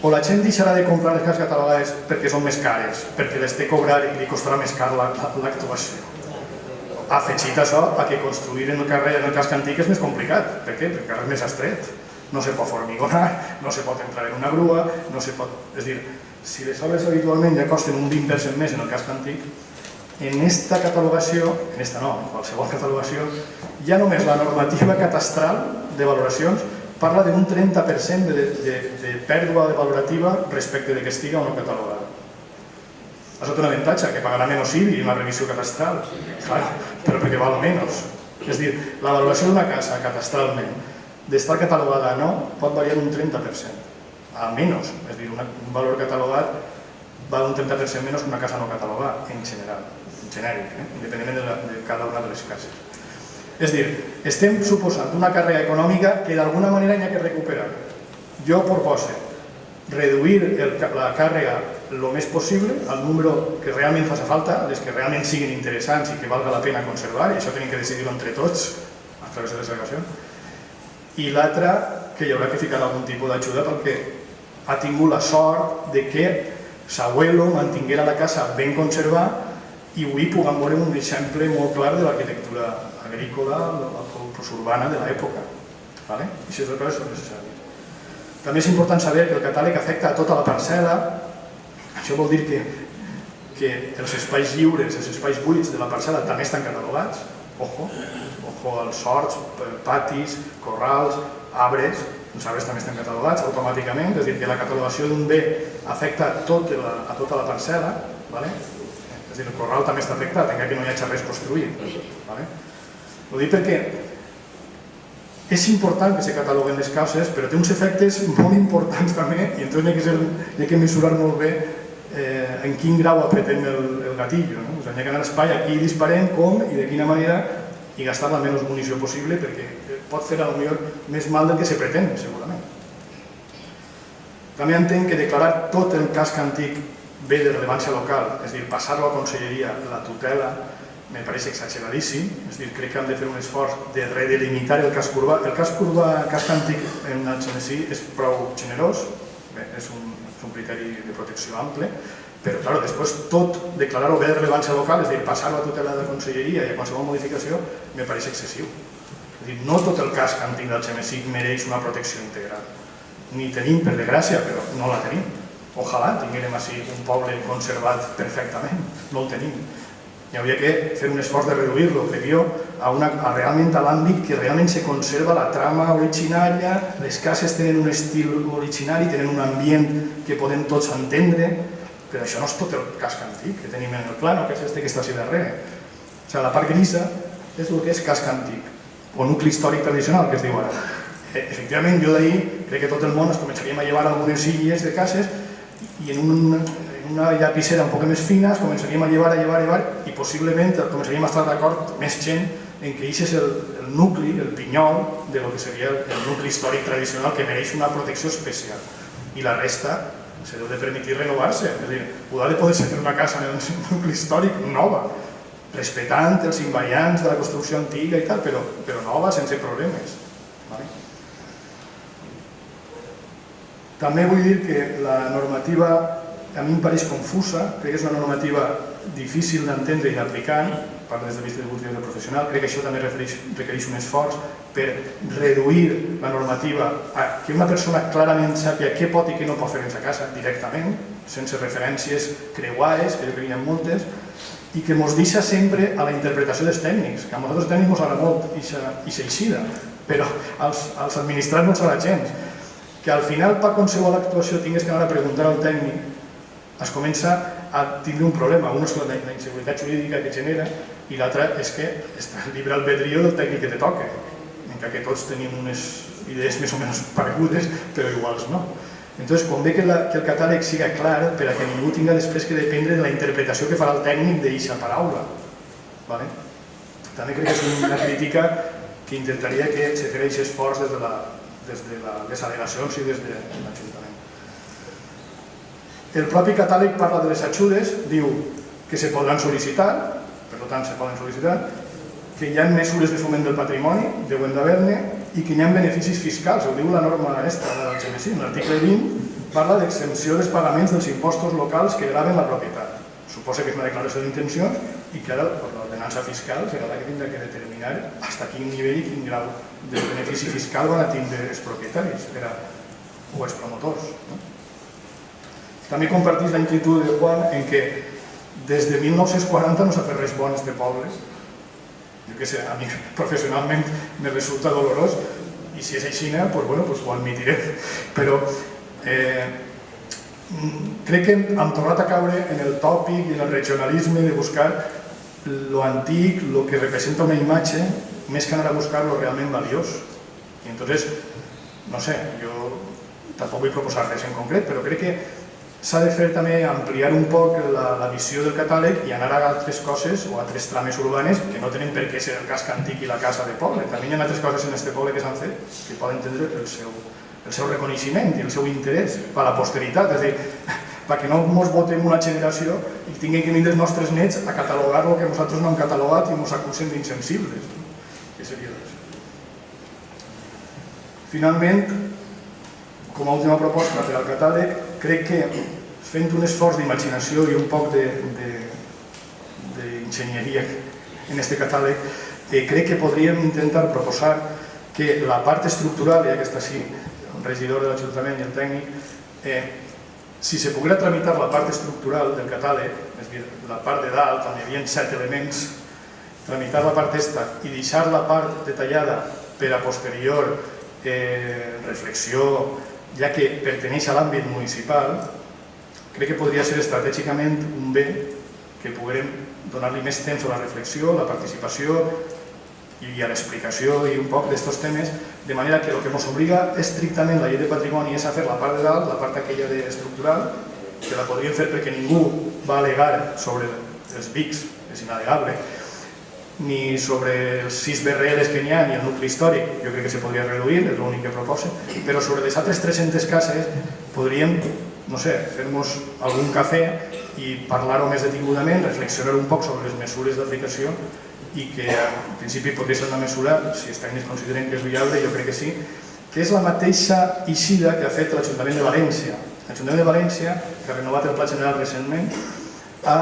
O la gent deixarà de comprar les cases catalogades perquè són més cares, perquè les té que cobrar i li costarà més car l'actuació? Afegit això a que construir en el casc antic és més complicat. Per què? Perquè el carrer és més estret. No se pot formigonar, no se pot entrar en una grua, no se pot... És a dir, si les obres habitualment ja costen un 20% més en el casc antic, en esta catalogació, en esta no, en qualsevol catalogació, ja només la normativa catastral de valoracions parla d'un 30% de pèrdua valorativa respecte de que estiga o no catalogada. Això té un avantatge, que pagarà menys IBI en la revisió catastral, però perquè val menys. És a dir, la valoració d'una casa catastralment, d'estar catalogada o no, pot variar un 30%, a menys. És a dir, un valor catalogat val un 30% menys que una casa no catalogada, en general, en genèric, independentment de cada una de les cases. És a dir, estem suposant una càrrega econòmica que d'alguna manera hi ha que recuperar. Jo proposo reduir la càrrega el més possible, el número que realment faci falta, les que realment siguin interessants i que valga la pena conservar, i això tenim que decidir-ho entre tots a través de la segregació. I l'altra, que hi haurà que ficar algun tipus d'ajuda perquè ha tingut la sort de que s'abuelo mantinguera la casa ben conservada i avui puguem veure un exemple molt clar de l'arquitectura agrícola o urbana de l'època. I això és el que és necessari. També és important saber que el catàleg afecta a tota la parcel·la. Això vol dir que els espais lliures, els espais buits de la parcel·la també estan catalogats. Ojo, els horts, patis, corrals, arbres, els arbres també estan catalogats automàticament, és a dir, que la catalogació d'un bé afecta a tota la parcel·la. És a dir, el corral també està afectat, encara que no hi hagi res construït. Ho dic perquè és important que se cataloguen les cases, però té uns efectes molt importants també, i entonces hi ha que mesurar molt bé en quin grau apretem el gatillo. Hi ha que anar a espai, aquí disparem, com i de quina manera, i gastar la menys munició possible, perquè pot fer potser més mal del que se pretén, segurament. També entenc que declarar tot el casc antic bé de rellevància local, és a dir, passar-lo a conselleria, la tutela, me pareix exageradíssim, és a dir, crec que hem de fer un esforç de redelimitar el casc urbà. El casc urbà, el casc antic en Algemesí és prou generós, és un criteri de protecció ample, però clar, després tot declarar-ho bé de rellevància local, és a dir, passar-ho a tutela de conselleria i a qualsevol modificació, me pareix excessiu. És a dir, no tot el casc antic d'Algemesí mereix una protecció integral. Ni tenim, per desgràcia, però no la tenim. Ojalà tinguérem així un poble conservat perfectament, no el tenim. Hi hauria que fer un esforç de reduir-lo, crec jo, realment a l'àmbit que realment se conserva la trama originària, les cases tenen un estil originari, tenen un ambient que podem tots entendre, però això no és tot el casc antic que tenim en el plano, que és este que està així darrere. O sigui, la part grisa és el que és casc antic, o nucli històric tradicional, que es diu ara. Efectivament, jo d'ahir crec que tot el món es començaríem a llevar algunes illes de cases i en una llapissera un poc més fina es començaríem a llevar i possiblement començaríem a estar d'acord més gent en que això és el nucli, el pinyol de lo que seria el nucli històric tradicional que mereix una protecció especial i la resta se deu de permetir renovar-se, és a dir, ha de poder fer una casa en un nucli històric nova, respectant els invariants de la construcció antiga i tal, però nova, sense problemes. També vull dir que la normativa a mi em pareix confusa, crec que és una normativa difícil d'entendre i d'aplicar, part des de vista de professional, crec que això també requereix un esforç per reduir la normativa a que una persona clarament sàpiga què pot i què no pot fer en sa casa directament, sense referències creuades, que jo crec que hi ha moltes, i que ens deixa sempre a la interpretació dels tècnics, que a nosaltres els tècnics ens agrada molt i s'eixida, però als administrats no ens agrada gens. Que al final per qualsevol actuació tingues que anar a preguntar al tècnic es comença a tindre un problema. Un és la inseguretat jurídica que genera i l'altre és que està el llibre albedrío del tècnic que te toca, encara que tots tenim unes idees més o menys paregudes, però iguals no. Entonces, convé que el catàleg siga clar per a que ningú tinga després que dependre de la interpretació que farà el tècnic d'eixa paraula. També crec que és una crítica que intentaria que se fes esforç des de les al·legacions i des de l'Ajuntament. El propi catàleg parla de les ajudes, diu que se podran sol·licitar, per tant se poden sol·licitar, que hi ha mesures de foment del patrimoni, deuen d'haver-ne, i que hi ha beneficis fiscals, ho diu la norma esta del GMSI. L'article 20 parla d'exempció dels pagaments dels impostos locals que graven la propietat. Suposa que és una declaració d'intencions i que ara l'ordenança fiscal serà la que tindrà que determinar fins a quin nivell i quin grau de benefici fiscal van a tindre els propietaris o els promotors. També compartís la inquietud de Juan en que des de 1940 no s'ha fet res bon a este poble. Jo què sé, a mi professionalment me resulta dolorós i si és així, doncs ho admitiré. Però crec que hem tornat a caure en el tòpic i en el regionalisme de buscar lo antic, lo que representa una imatge, més que anar a buscar lo realment valiós. I entonces, no sé, jo tampoc vull proposar res en concret, però crec que s'ha de fer també ampliar un poc la visió del catàleg i anar a altres coses o a altres trames urbanes que no tenen per què ser el casc antic i la casa de poble. També hi ha altres coses en aquest poble que s'han fet que poden tindre el seu reconeixement i el seu interès per a la posteritat. És a dir, perquè no ens votem una generació i tinguem que vindre els nostres nets a catalogar el que nosaltres no hem catalogat i ens acusen d'insensibles. Què seria això? Finalment, com a última proposta per al catàleg, crec que fent un esforç d'imaginació i un poc d'enginyeria en aquest catàleg, crec que podríem intentar proposar que la part estructural, ja que està així el regidor de l'Ajuntament i el tècnic, si se poguera tramitar la part estructural del catàleg, és a dir, la part de dalt, on hi havia 7 elements, tramitar la part esta i deixar la part detallada per a posterior reflexió, ja que perteneix a l'àmbit municipal, crec que podria ser estratègicament un bé que poguérem donar-li més temps a la reflexió, a la participació i a l'explicació i un poc d'estos temes, de manera que el que ens obliga estrictament la llei de patrimoni és a fer la part de dalt, la part aquella estructural, que la podríem fer perquè ningú va alegar sobre els BICs, és inal·legable, ni sobre els 6 BRLs que n'hi ha, ni el nucli històric, jo crec que se podria reduir, és l'únic que proposa, però sobre les altres 300 cases podríem, no sé, fer-nos algun cafè i parlar-ho més detingudament, reflexionar un poc sobre les mesures d'aplicació i que en principi podria ser una mesura, si els tècnics consideren que és viable, jo crec que sí, que és la mateixa eixida que ha fet l'Ajuntament de València. L'Ajuntament de València, que ha renovat el Pla General recentment, ha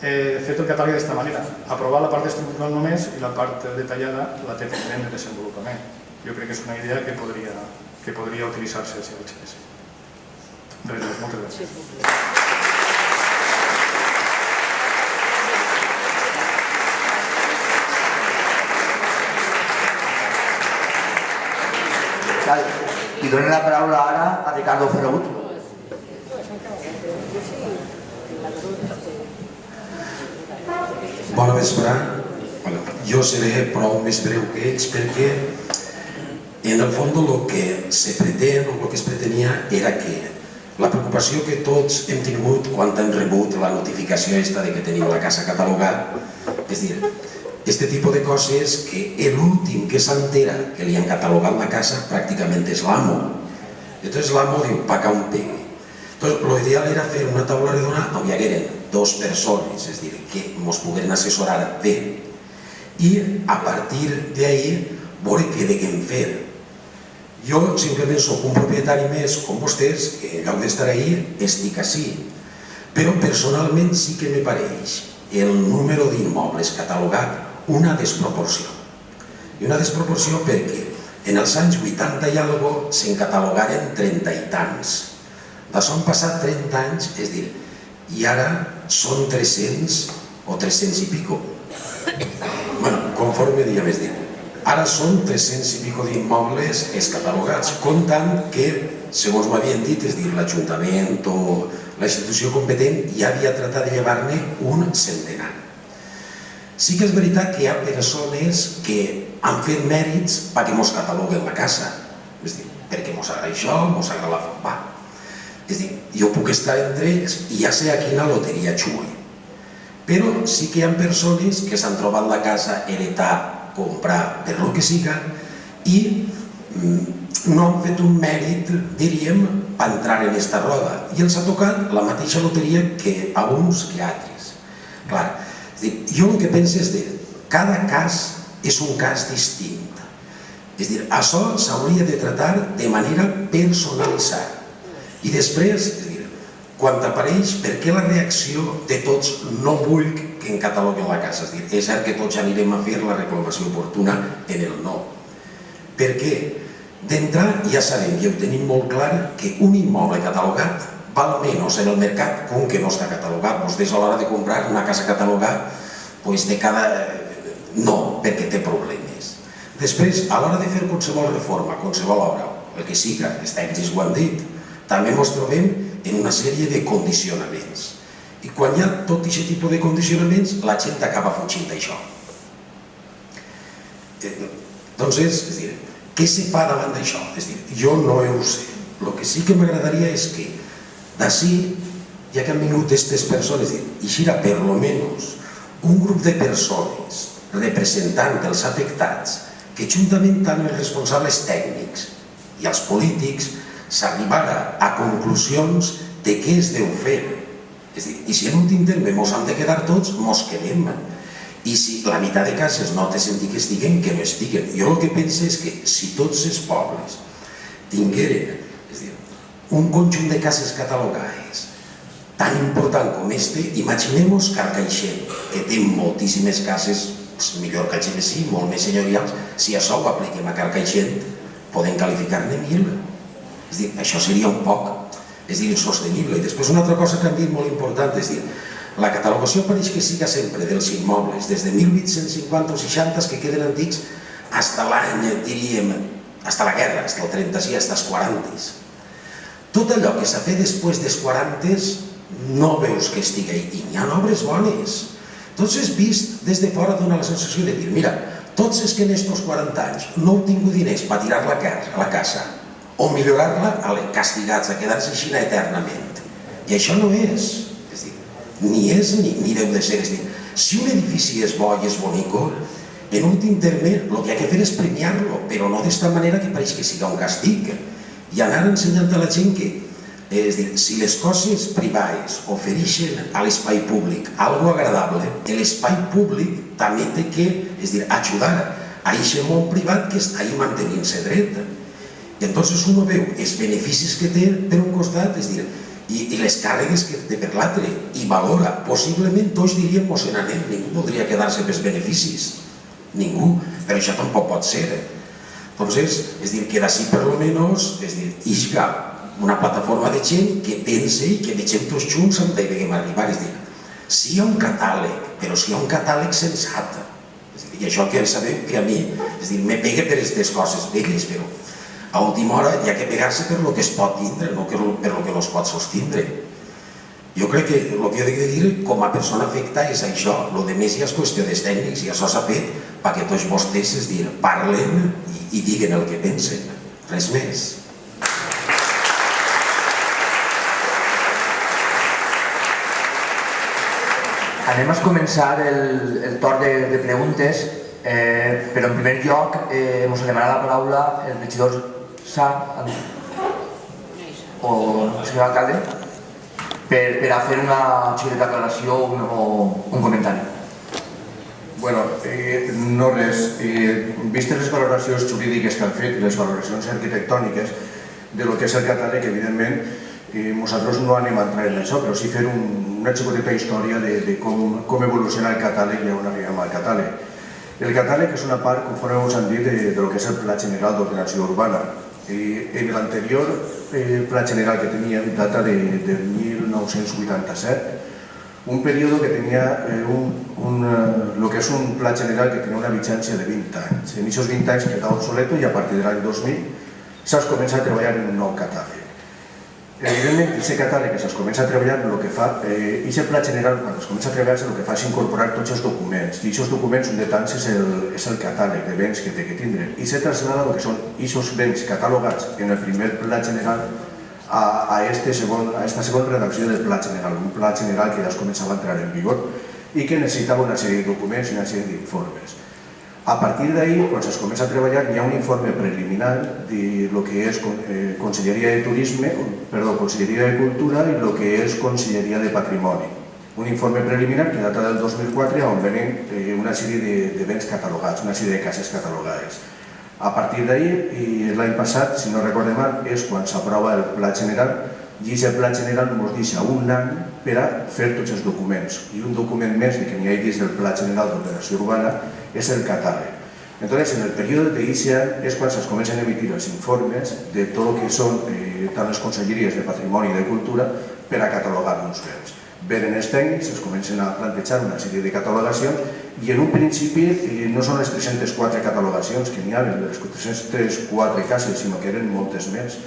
fet el catàleg d'aquesta manera, aprovar la part estructural només i la part detallada la té pendent de desenvolupament. Jo crec que és una idea que podria utilitzar-se si el xerès. Res més, moltes gràcies. I donem la paraula ara a Ricardo Ferragut. Bona vesprà. Jo seré prou més breu que ells perquè en el fons el que se pretén o el que es pretenia era que la preocupació que tots hem tingut quan hem rebut la notificació esta de que tenim la casa catalogada, és dir, este tipus de coses que l'últim que s'entera que li han catalogat la casa pràcticament és l'amo. Entonces l'amo diu, pa que on pegue. Entonces, l'ideal era fer una taula redona on hi hagueren 2 persones, és dir, que ens pogueren assessorar bé i a partir d'ahí veure què deguem fer. Jo simplement soc un propietari més com vostès, que en lloc d'estar ahí estic així, però personalment sí que me pareix el número d'immobles catalogat una desproporció. I una desproporció perquè en els anys 80 i alguna cosa se'n catalogaren 30 i tants. D'això han passat 30 anys, és dir, i ara són 300 o 300 i pico. Bueno, conforme dia més dit. Ara són 300 i pico d'immobles catalogats, comptant que, segons m'havien dit, és dir, l'Ajuntament o la institució competent ja havia tratat de llevar-ne un centenar. Sí que és veritat que hi ha persones que han fet mèrits perquè mos cataloguen la casa. És dir, perquè mos agrada això, mos agrada la fopa. És dir, jo puc estar entre ells i ja sé a quina loteria xugue. Però sí que hi ha persones que s'han trobat la casa, heretar, comprar, per lo que siga, i no han fet un mèrit, diríem, per entrar en esta roda. I els ha tocat la mateixa loteria que a uns que a altres. Clar, jo el que penso és que cada cas és un cas distint. És dir, això s'hauria de tratar de manera personalitzada. I després, quan apareix, per què la reacció de tots no vull que en cataloguen la casa? És cert que tots anirem a fer la reclamació oportuna en el no. Per què? D'entrar ja sabem, ja ho tenim molt clar, que un immoble catalogat val menys en el mercat que un que no està catalogat. Vostès a l'hora de comprar una casa catalogada, de cada... no, perquè té problemes. Després, a l'hora de fer qualsevol reforma, qualsevol obra, el que siga, els tècnics ho han dit, també ens trobem en una sèrie de condicionaments. I quan hi ha tot aquest tipus de condicionaments, la gent acaba fugint d'això. Doncs és dir, què se fa davant d'això? És dir, jo no ho sé. El que sí que m'agradaria és que d'ací, ja que han vingut aquestes persones, i xira per lo menos un grup de persones representant dels afectats que juntament amb els responsables tècnics i els polítics s'arribara a conclusions de què es deu fer. I si en últim terme mos hem de quedar tots, mos quedem. I si la meitat de cases no té sentit que estiguen, que no estiguen. Jo el que penso és que si tots els pobles tingueren un conjunt de cases catalogades tan important com este, imaginem-nos Carcaixent, que té moltíssimes cases, millor que Algemesí, molt més senyorials. Si això ho apliquem a Carcaixent, podem qualificar-ne 1.000. És dir, això seria un poc, és dir, insostenible. I després una altra cosa que han dit molt important, és dir, la catalogació pareix que siga sempre dels immobles, des de 1850 o 60 que queden antics, fins a l'any, diríem, fins a la guerra, fins al 36, fins als 40. Tot allò que s'ha fet després dels 40 no veus que estigui ahí, i n'hi ha obres bones. Tots has vist des de fora dona la sensació de dir, mira, tots els que en estos 40 anys no heu tingut diners per tirar a la casa o millorar-la, castigats a quedar-se així eternament. I això no és. És dir, ni és ni deu de ser. És dir, si un edifici és bo i és bonico, en últim terme el que ha de fer és premiar-lo, però no d'esta manera que pareix que siga un castig. I anar ensenyant a la gent que, és dir, si les coses privades ofereixen a l'espai públic algo agradable, l'espai públic també té que, és dir, ajudar a aquest món privat que està ahí mantenint-se dret. I entonces uno veu els beneficis que té per un costat, és dir, i les càrregues que té per l'altre, i valora. Possiblement tots diríem mos n'anem, ningú voldria quedar-se pels beneficis. Ningú, però això tampoc pot ser. Entonces, és dir, que d'ací per lo menos, és dir, isca una plataforma de gent que pense i que vegem tots junts on devem arribar. És dir, si hi ha un catàleg, però si hi ha un catàleg sensat. I això que sabeu que a mi, és dir, me pega per aquestes coses velles, però a última hora hi ha que pegar-se per lo que es pot tindre, no per lo que no es pot sostindre. Jo crec que el que he de dir com a persona afectada és això. El de més ja és qüestió dels tècnics i això s'ha fet perquè tots vostès, és dir, parlen i diguen el que pensen. Res més. Anem a començar el torn de preguntes, però en primer lloc ens demanarà la paraula el regidor Sa o el senyor alcalde per a fer una xicoteta declaració o un comentari. Bueno, no res. Vistes les valoracions jurídiques que han fet, les valoracions arquitectòniques de lo que és el catàleg, evidentment, nosaltres no anem a entrar en això, però sí fer una xicoteta història de com evoluciona el catàleg i on arribem al catàleg. El catàleg és una part, conforme us han dit, de lo que és el Pla General d'Ordenació Urbana. L'anterior pla general que teníem data de 1987, un període que tenia el que és un pla general que tenia una vigència de 20 anys. En aquests 20 anys quedava obsoleto i a partir de l'any 2000 s'ha començat a treballar en un nou catàleg. Evidentment, aquest catàleg que s'es comença a treballar, el que fa, aquest pla general, quan es comença a treballar, el que fa és incorporar tots els documents. I aquests documents, un de tants, és el catàleg de béns que té que tindre. I se trasllada el que són aquests béns catalogats en el primer pla general a esta segona redacció del pla general, un pla general que ja es començava a entrar en vigor i que necessitava una sèrie de documents i una sèrie d'informes. A partir d'ahir, quan es comença a treballar, hi ha un informe preliminar de lo que és Conselleria de Turisme, Conselleria de Cultura i el que és Conselleria de Patrimoni. Un informe preliminar que data del 2004 on venen una sèrie de béns catalogats, una sèrie de cases catalogades. A partir d'ahir, i l'any passat, si no recorde mal, és quan s'aprova el Pla General i aquest Pla General ens deixa un any per a fer tots els documents. I un document més que n'hi ha dins del Pla General d'Ordenació Urbana és el catàleg. Entonces, en el període d'aquest any és quan es comencen a emitir els informes de tot el que són tant les conselleries de Patrimoni i de Cultura per a catalogar uns béns. Venen els tècnics, es comencen a plantejar una sèrie de catalogacions i en un principi no són les 304 catalogacions que n'hi ha, les 304 cases, sinó que eren moltes més.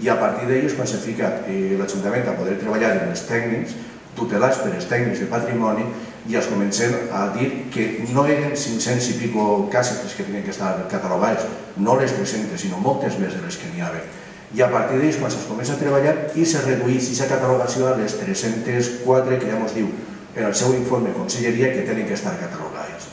I a partir d'elles, quan s'ha ficat l'Ajuntament a poder treballar amb els tècnics, tutelats per els tècnics de patrimoni, i es comencen a dir que no eren 500 i pico cases les que tenien que estar catalogades, no les 300, sinó moltes més de les que n'hi havia. I a partir d'ells, quan es comença a treballar, i se redueix aquesta catalogació a les 304 que ja ens diu en el seu informe Conselleria que tenen que estar catalogades.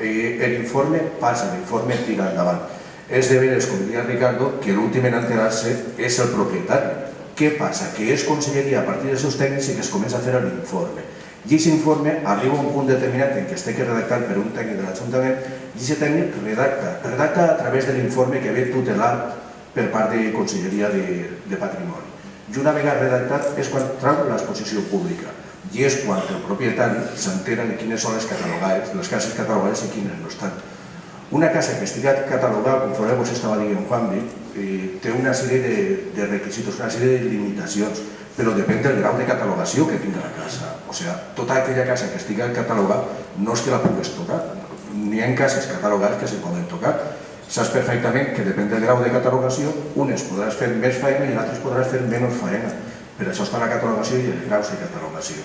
L'informe passa, l'informe tira endavant. És de veres, com diria Ricardo, que l'últim en enterar-se és el propietari. Què passa? Que és Conselleria a partir dels seus tècnics i que es comença a fer l'informe. I aquest informe arriba a un punt determinat en què es té que redactar per un tècnic de l'Ajuntament i aquest tècnic redacta a través de l'informe que ve tutelat per part de Conselleria de Patrimoni. I una vegada redactat és quan trau l'exposició pública i és quan el propietari s'entera de quines són les cases catalogades i quines no estan. Una casa que estigui catalogada, conforme vos estava dient Juanvi, té una sèrie de requisits, una sèrie de limitacions, però depèn del grau de catalogació que tingui la casa. O sigui, tota aquella casa que estigui catalogada no és que la pugues tocar. N'hi ha cases catalogades que se poden tocar. Saps perfectament que depèn del grau de catalogació, unes podràs fer més feina i altres podràs fer menys feina. Per això està la catalogació i els graus de catalogació.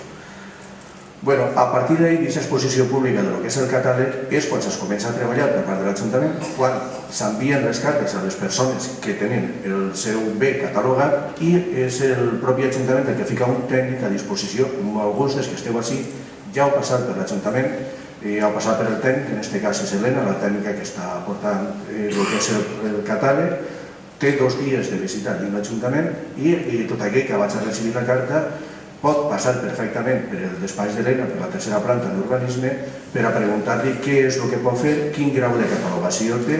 A partir d'ahir, aquesta exposició pública del que és el catàleg és quan es comença a treballar per part de l'Ajuntament, quan s'envien les cartes a les persones que tenen el seu bé catalogat i és el propi Ajuntament el que fica un tècnic a disposició. Alguns dels que esteu així ja heu passat per l'Ajuntament, heu passat per el tècnic, en aquest cas és Helena, la tècnica que està portant el que és el catàleg, té 2 dies de visita dins l'Ajuntament i tot aquell que vaig a recibir la carta pot passar perfectament per el despatx d'Helena, per la tercera planta d'urbanisme, per a preguntar-li què és el que pot fer, quin grau de catalogació té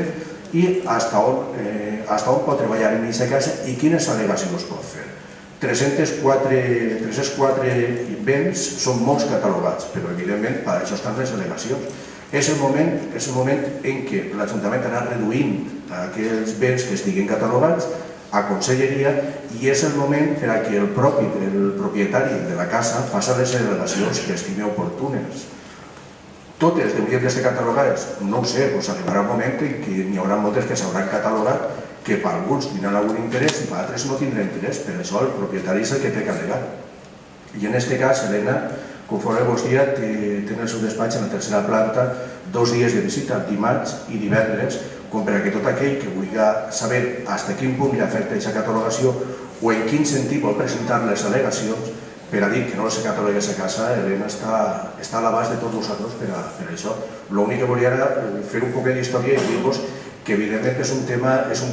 i fins on pot treballar en aquesta casa i quines al·legacions pot fer. 304 béns són molts catalogats, però evidentment per això estan les al·legacions. És el moment en què l'Ajuntament anar reduint aquells béns que estiguin catalogats a Conselleria i és el moment per a que el propietari de la casa faci les al·legacions que estimi oportunes. Totes haurien d'estar catalogades? No ho sé, arribarà un moment en què n'hi haurà moltes que s'hauran catalogat que per alguns tindran algun interès i per altres no tindran interès, per això el propietari és el que té que al·legar. I en aquest cas, Helena, conforme vos dia, té en el seu despatx en la tercera planta 2 dies de visita, dimarts i divendres, com per a que tot aquell que vulgui saber fins a quin punt li afecta aquesta catalogació o en quin sentit vol presentar les al·legacions per a dir que no se cataloga aquesta casa, Helena està a l'abast de tots vosaltres per això. L'únic que volia era fer un poc d'història i dir-vos que evidentment és un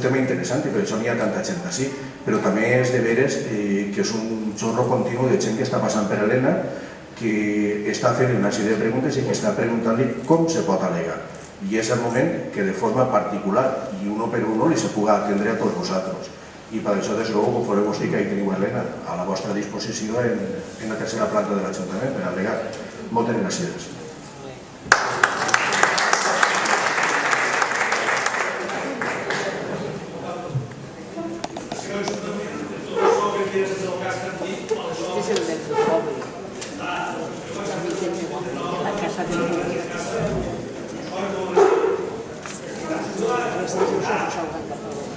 tema interessant i per això n'hi ha tanta gent així, però també és de veres que és un xorro continu de gent que està passant per Helena, que està fent una sèrie de preguntes i que està preguntant-li com se pot al·legar. I és el moment que de forma particular i uno per uno li se pugui atendre a tots vosaltres. I per això, des d'algú, conforme vos dic, ahí teniu Helena a la vostra disposició en la tercera planta de l'Ajuntament per al·legar. Moltes gràcies. Este es el del poble.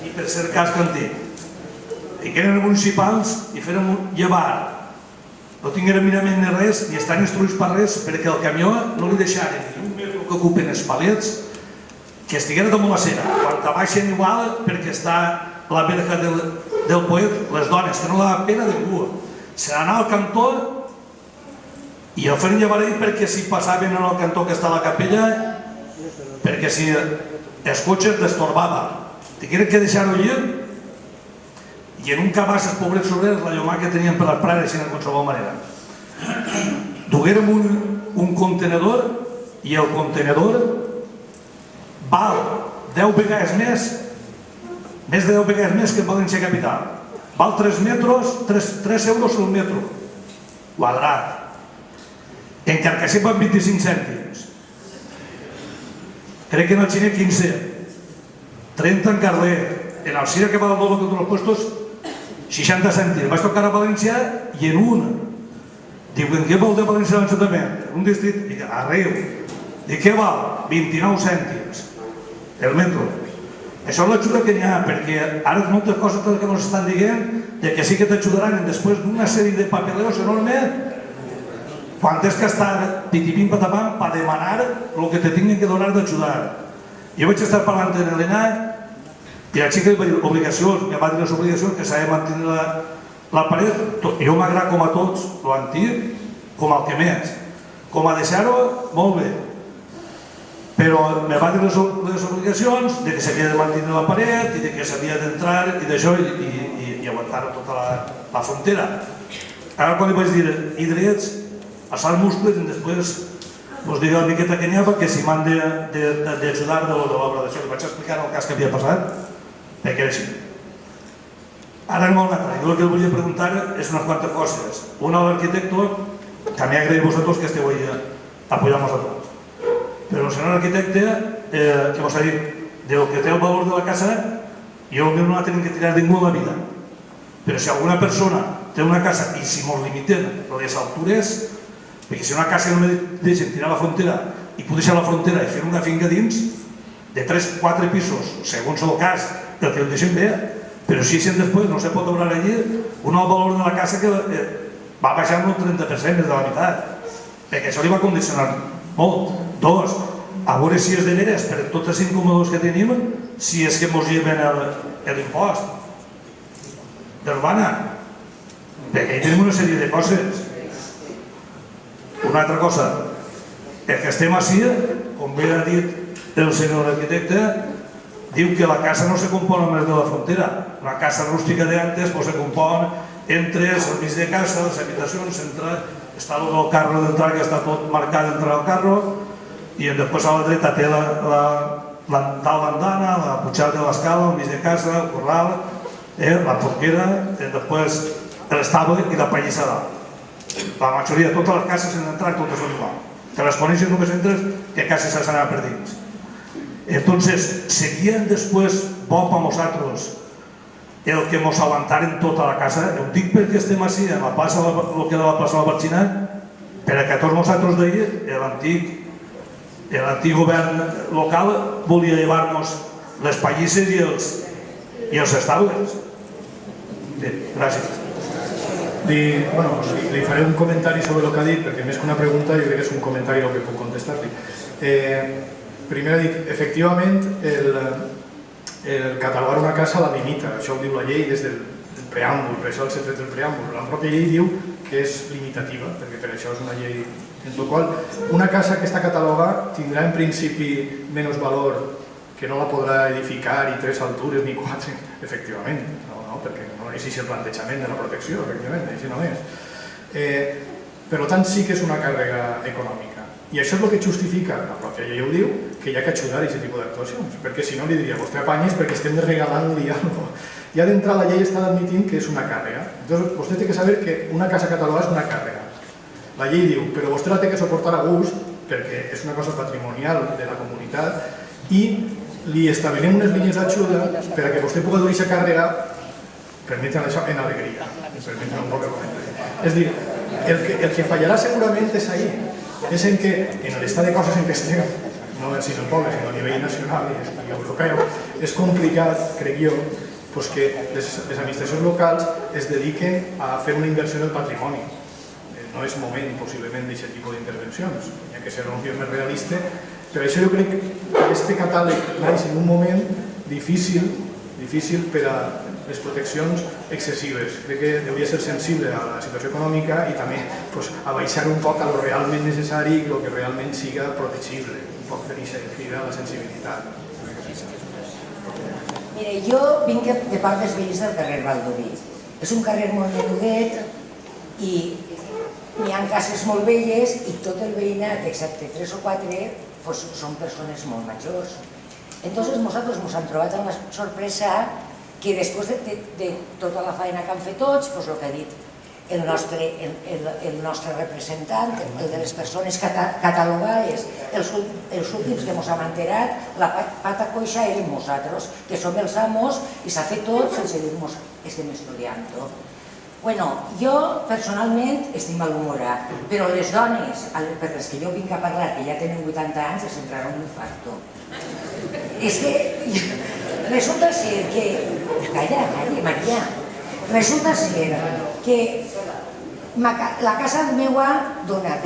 I per ser casc antic. I que eren municipals i feren llevar. No tingueren mirament ni res, ni estan instruïts per res, perquè el camió no li deixaren ni un metro que ocupen els palets que estiguera damunt la cera. Quan baixen igual, perquè està la verja del poet, les dones, que no la pena de ningú. Se n'anà al cantó i el feren llevar ell perquè si passaven en el cantó que està a la capella, perquè si els cotxes destorbava. Tingueren que deixar-ho allà i en un cabàs els pobrets sobrers la llomà que tenien per les prares de qualsevol manera. Duguérem un contenedor i el contenedor val 10 vegades més de 10 vegades més que València Capital. Val 3 euros el metro quadrat. En Carcaixent van 25 cèntims. Crec que en el Xiner 15. 30 en Carlet. En el Cira que va del doble de tots els puestos 60 cèntims. Vaig tocar a València i en un diuen què vol de València a l'Ajuntament? Un districte, arreu. Dic què val? 29 cèntims el metro. Això és l'ajuda que n'hi ha, perquè ara moltes coses que ens estan dient que sí que t'ajudaran després d'una sèrie de papeleos enorme quan tens que estar pitipim patapam per demanar el que te tinguin que donar d'ajudar. Jo vaig estar parlant amb l'Helena i la xica va dir obligacions, me va dir les obligacions que s'ha de mantenir la paret. Jo m'agrada com a tots l'antic com el que més. Com a deixar-ho, molt bé. Però me va dir les obligacions de que s'havia de mantenir la paret i de que s'havia d'entrar i d'això i aguantar tota la frontera. Ara quan li vaig dir i drets, alçar músculs i després us diré una miqueta que n'hi ha perquè si m'han d'ajudar de l'obra d'això. Li vaig explicar el cas que havia passat perquè era així. Ara anem a una altra. Jo el que volia preguntar és unes quantes coses. Una a l'arquitecto, també agraïm a vosaltres que esteu ahí apoyant-nos a tots. Però el senyor arquitecte, que vos ha dit, del que té el valor de la casa, jo no la tenim que tirar ningú en la vida. Però si alguna persona té una casa i si mos limitem les altures, perquè si una casa no me deixen tirar la frontera i puc deixar la frontera i fer una finca dins de 3-4 pisos, segons el cas, el que el deixem bé, però si després no se pot obrar allí, un alt valor de la casa que va baixar un 30% més de la meitat, perquè això li va condicionar molt. Dos, a veure si és de veres per tots els incòmodes que tenim, si és que mos lleven l'impost d'Urbana, perquè hi tenim una sèrie de coses. Una altra cosa, el que estem així, com bé ha dit el senyor arquitecte, diu que la casa no se compon només de la frontera. Una casa rústica d'antes se compon entre el mig de casa, les habitacions, està el del carro d'entrar, que està tot marcat d'entrar al carro, i després a la dreta té l'andana, la pujada de l'escala, el mig de casa, el corral, la porquera, després l'estable i la pallissada. La majoria de totes les cases en entrar totes són igual. Que les coneixes només entres que cases s'han anat per dins. Entonces, seguien després bo per nosaltres el que mos aguantaren tota la casa. Ho dic perquè estem així, en la plaça, el que era la plaça de la Barxina, per a que tots nosaltres d'ahir, l'antic govern local volia llevar-nos les pallisses i els estables. Bé, gràcies. Li faré un comentari sobre el que ha dit, perquè més que una pregunta jo crec que és un comentari el que puc contestar-li. Primer ha dit, efectivament, el catalogar una casa la limita, això ho diu la llei des del preàmbul, per això el secret del preàmbul. La pròpia llei diu que és limitativa, perquè per això és una llei en la qual una casa que està catalogada tindrà en principi menys valor, que no la podrà edificar ni 3 altures ni 4, efectivament, perquè no és el plantejament de la protecció, efectivament, així no és. Per tant, sí que és una càrrega econòmica. I això és el que justifica, la pròpia llei ho diu, que hi ha que ajudar a aquest tipus d'actuacions, perquè si no li diria, vostè apanyes perquè estem regalant-li algo. Ja d'entrar la llei està admitint que és una càrrega. Entonces, vostè té que saber que una casa catalogada és una càrrega. La llei diu, però vostè la té que suportar a gust, perquè és una cosa patrimonial de la comunitat, i li establirem unes línies d'ajuda per a que vostè pugui dur aquesta càrrega, permeten això, en alegria. És a dir, el que fallarà segurament és ahir, és en que en l'estat de coses en què estem, no només el poble, sinó a nivell nacional i europeu, és complicat, crec jo, que les administracions locals es dediquen a fer una inversió en el patrimoni. No és moment, possiblement, d'aquest tipus d'intervencions. Hi ha que ser un més realista. Per això jo crec que aquest catàleg naix en un moment difícil per a les proteccions excessives. Crec que hauria de ser sensible a la situació econòmica i també a baixar un poc a lo realment necessari i el que realment siga protegible. Un poc fer a la sensibilitat. Mira, jo vinc de part dels veïns del carrer Baldoví. És un carrer molt menudet i n'hi ha cases molt velles i tot el veïnat, excepte 3 o 4, són persones molt majors. Entonces nosaltres ens hem trobat amb la sorpresa que després de tota la feina que han fet tots, el que ha dit el nostre representant, el de les persones catalogades, els últims que ens hem enterat, la pata coixa érem nosaltres, que som els amos i s'ha fet tot sense dir-nos estem estudiant-ho. Bueno, jo personalment estic malhumorat, però les dones per les que jo vinc a parlar, que ja tenen 80 anys, els entrarà un infarto. És que resulta ser que... Calla, Maria. Resulta ser que la casa meua dona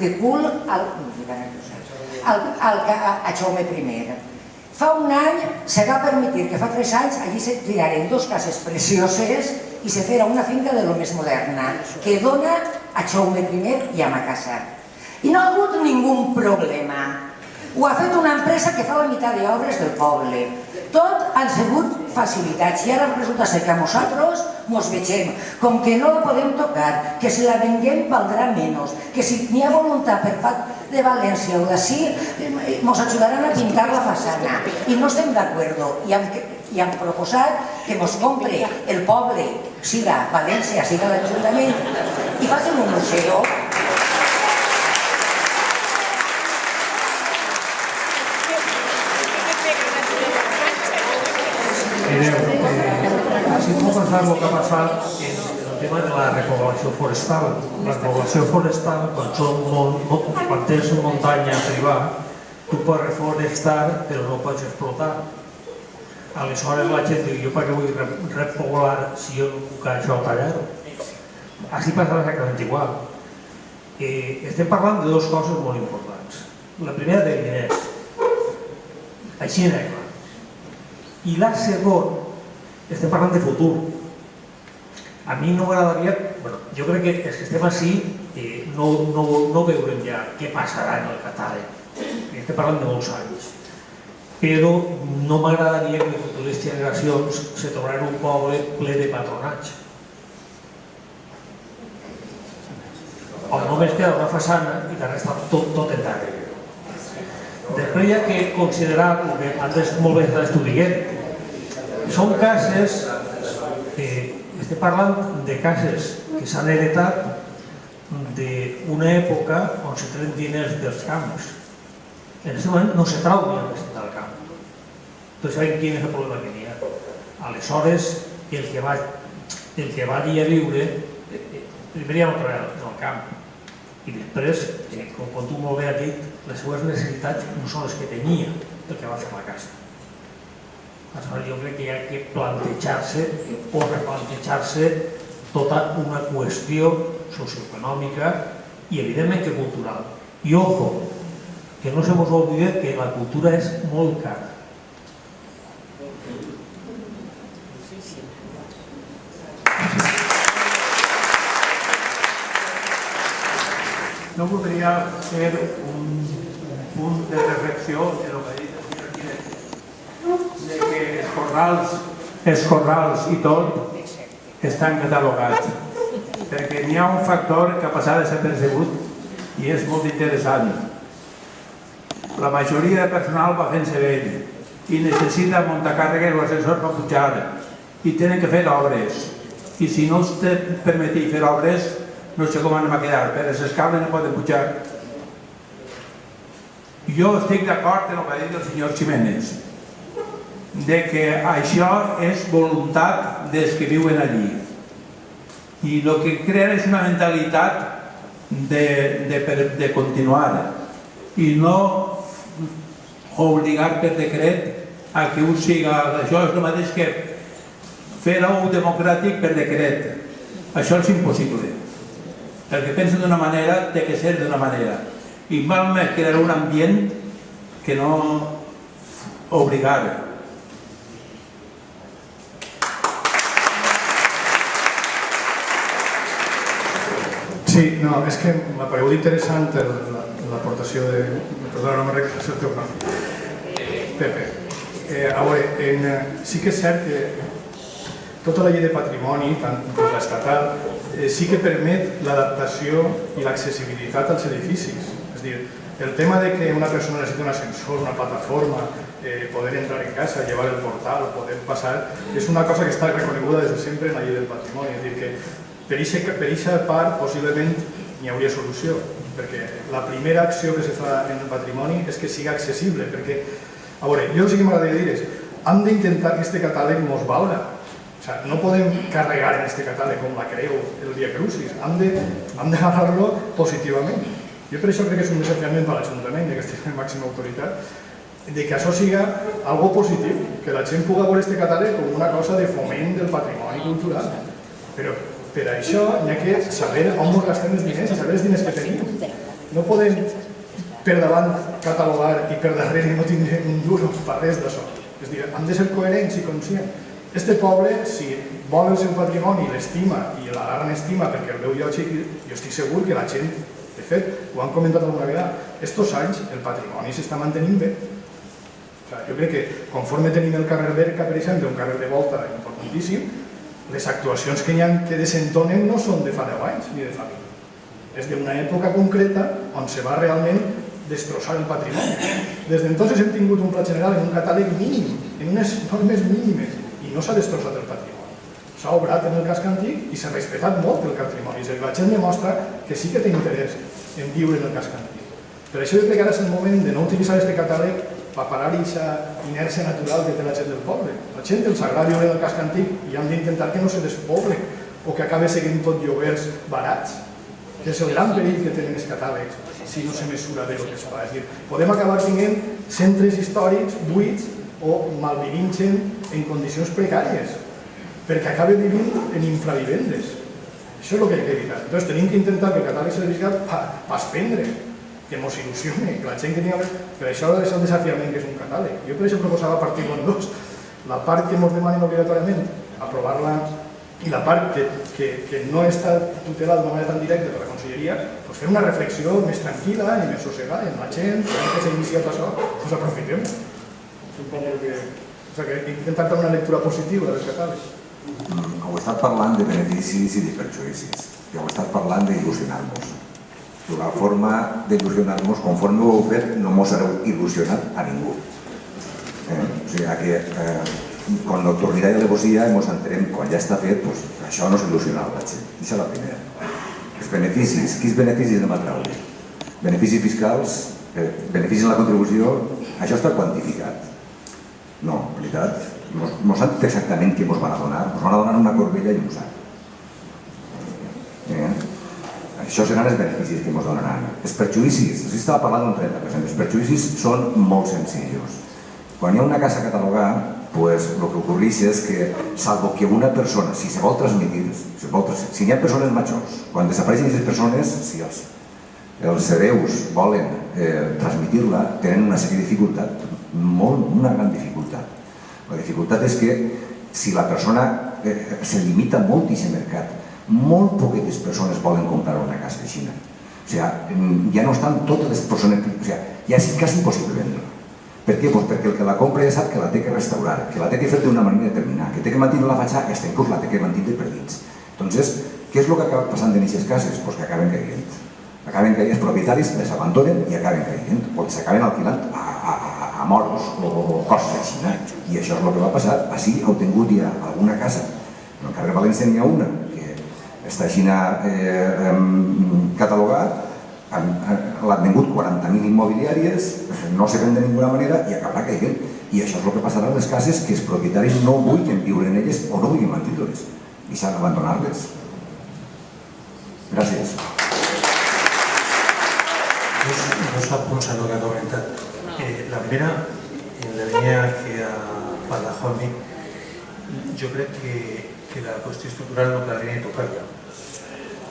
de cul a Jaume I. Fa un any se va permetir que fa 3 anys allí se tiraren 2 cases precioses i se fera una finca de lo més moderna que dona a Jaume I i a ma casa. I no ha hagut ningú problema. Ho ha fet una empresa que fa la meitat d'obres del poble. Tot han sigut facilitats i ara resulta ser que a nosaltres ens vegem com que no la podem tocar, que si la venguem valdrà menys, que si n'hi ha voluntat per part de València o d'ací ens ajudaran a pintar la façana i no estem d'acord i han proposat que ens compre el poble, siga València, siga l'Ajuntament i facin un museu. Mireu, així pot passar el que ha passat en el tema de la repoblació forestal. La repoblació forestal, quan tens muntanya privada, tu pots reforestar però no pots explotar. Aleshores la gent diu, jo per què vull repoblar si jo no puc això tallar-ho? Així passa exactament igual. Estem parlant de 2 coses molt importants. La primera de diners, així en regla. I la segona, estem parlant de futur. A mi no m'agradaria, jo crec que els que estem així no veurem ja què passarà en el catàleg. Estem parlant de molts anys. Però no m'agradaria que les futures generacions se trobaran un poble ple de patronats. On només queda una façana i la resta tot en terra. Després hi ha que considerar, el que antes molt bé estàs tu dient, són cases, estem parlant de cases que s'han heretat d'una època on se treuen diners dels camps. En aquest moment no se trau diners del camp. Tots sabem quin és el problema que n'hi ha. Aleshores, el que va allí a viure, primer ja no treballa en el camp. I després, com tu molt bé has dit, les seues necessitats no són les que tenia el que va fer la casa. Aleshores, jo crec que hi ha que plantejar-se o replantejar-se tota una qüestió socioeconòmica i evidentment que cultural. I ojo, que no se mos oblide que la cultura és molt cara. No voldria fer un punt de reflexió en el que ha dit el senyor Quirek, de que els corrals i tot estan catalogats, perquè n'hi ha un factor que ha passat desapercebut i és molt interessant. La majoria de personal va fent-se vell i necessita muntacàrregues o ascensors per pujar i tenen que fer obres, i si no els permetís fer obres no sé com anem a quedar, per les escales no poden pujar. Jo estic d'acord amb el que ha dit el senyor Ximénez, de que això és voluntat dels que viuen allí. I el que creen és una mentalitat de continuar i no obligar per decret a que un siga... Això és el mateix que fer-ho democràtic per decret. Això és impossible. El que pensa d'una manera té que ser d'una manera. I val més crear un ambient que no obligar. Sí, no, és que m'ha paregut interessant l'aportació de... Perdona, no me recordo el teu nom. Pepe. A veure, sí que és cert que tota la llei de patrimoni, tant l'estatal, sí que permet l'adaptació i l'accessibilitat als edificis. És a dir, el tema de que una persona necessita un ascensor, una plataforma, poder entrar en casa, llevar el portal, poder passar, és una cosa que està reconeguda des de sempre en la llei del patrimoni. És a dir, que per aquesta part possiblement n'hi hauria solució, perquè la primera acció que se fa en el patrimoni és que sigui accessible, perquè, a veure, jo sí que m'agradaria dir és, hem d'intentar que aquest catàleg mos valga. O sigui, no podem carregar en aquest catàleg com la creu el Via Crucis, hem d'agarrar-lo positivament. Jo per això crec que és un desafiament per l'Ajuntament, que és la màxima autoritat, de que això siga algo positiu, que la gent pugui veure aquest catàleg com una cosa de foment del patrimoni cultural. Però per això hi ha que saber on ens gastem els diners i saber els diners que tenim. No podem per davant catalogar i per darrere no tindre un duro per res d'això. És a dir, hem de ser coherents i conscients. Este poble, si vol el seu patrimoni, l'estima i la gran estima perquè el veu lògic, jo estic segur que la gent, de fet, ho han comentat alguna vegada, estos anys el patrimoni s'està mantenint bé. Jo crec que conforme tenim el carrer Berca, per exemple, un carrer de volta importantíssim, les actuacions que hi ha que desentonen no són de fa 10 anys ni de fa 20. És d'una època concreta on se va realment destrossar el patrimoni. Des d'entonces hem tingut un pla general en un catàleg mínim, en unes normes mínimes, i no s'ha destrossat el patrimoni. S'ha obrat en el casc antic i s'ha respectat molt el patrimoni. És a dir, la gent demostra que sí que té interès en viure en el casc antic. Per això jo crec que ara és el moment de no utilitzar aquest catàleg per parar aquesta inèrcia natural que té la gent del poble. La gent els agrada viure en el casc antic i hem d'intentar que no se despoble o que acabi seguint tot lloguers barats, que és el gran perill que tenen els catàlegs si no se mesura bé el que es fa. És a dir, podem acabar tinguent centres històrics buits o malvivint gent en condicions precàries perquè acabi vivint en infravivendes. Això és el que hay que evitar. Entonces tenim que intentar que el catàleg serveixi per espendre, que ens il·lusione, que la gent que tingui... Per això és el desafiament que és un catàleg. Jo per això proposava partir-lo en dos. La part que ens demanen obligatòriament, aprovar-la, i la part que no està tutelada d'una manera tan directa per la Conselleria, doncs fer una reflexió més tranquil·la i més sossegada amb la gent, que s'ha iniciat això, doncs aprofitem. Suposo que... O sigui, que intentar fer una lectura positiva dels catàlegs. Heu estat parlant de beneficis i de perjudicis, i heu estat parlant d'il·lusionar-nos. La forma d'il·lusionar-nos, conforme ho heu fet, no mos haureu il·lusionat a ningú. O sigui, que quan l'autoritat de l'evosia ens entenem, quan ja està fet, això no s'il·lusionava la gent. Això és la primera. Els beneficis, quins beneficis anem a treure? Beneficis fiscals, beneficis en la contribució, això està quantificat. No, en veritat, no sap exactament què ens van a donar. Ens van a donar una corbella i un sac. Això seran els beneficis que ens donaran. Els perjudicis, si estava parlant d'un 30%, els perjudicis són molt senzills. Quan hi ha una casa catalogada, el que ocorreix és que, salvo que una persona, si se vol transmitir, si hi ha persones majors, quan desapareixen aquestes persones, si els hereus volen transmitir-la, tenen una sèrie de dificultats, una gran dificultat. La dificultat és que si la persona se limita moltíssim al mercat, molt poquetes persones volen comprar una casa així. O sigui, ja no estan totes les persones... O sigui, ja és quasi impossible vendre-la. Per què? Perquè el que la compra ja sap que la té que restaurar, que la té que fer d'una manera determinada, que té que mantenir la fatxada i inclús la té que mantenir per dins. Entonces, què és el que acaba passant en aquestes cases? Pues que acaben caient. Acaben caient, els propietaris les abandonen i acaben caient, o s'acaben alquilant a moros o coses així. I això és el que va passar. Així heu tingut ja alguna casa, en el carrer València n'hi ha una, que està així catalogat, l'han vengut 40.000 immobiliàries, no se ven de ninguna manera i acabarà caient. I això és el que passarà a les cases, que els propietaris no vulguin viure en elles o no vulguin mantenir-les i s'han d'abandonar-les. Gràcies. Dos apunts a lo que ha comentat. La primera, en la línia que ha parlat Juanmi, jo crec que la qüestió estructural no caldria ni tocar-la,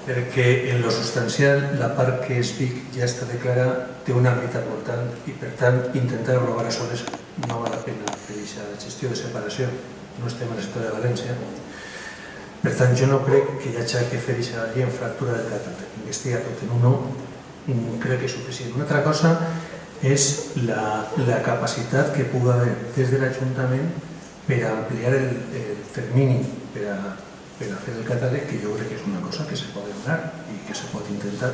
perquè en lo substancial la part que és Vic ja està declarada, té un àmbit important i per tant intentar aprovar a soles no val la pena fer aquesta gestió de separació. No estem a la ciutat de València. Per tant, jo no crec que hi hagi que fer aquesta llei en fractura del català. Investigar tot en uno crec que és suficient. Una altra cosa és la capacitat que pugui haver des de l'Ajuntament per ampliar el termini per a fer el catàleg, que jo crec que és una cosa que se pot donar i que se pot intentar,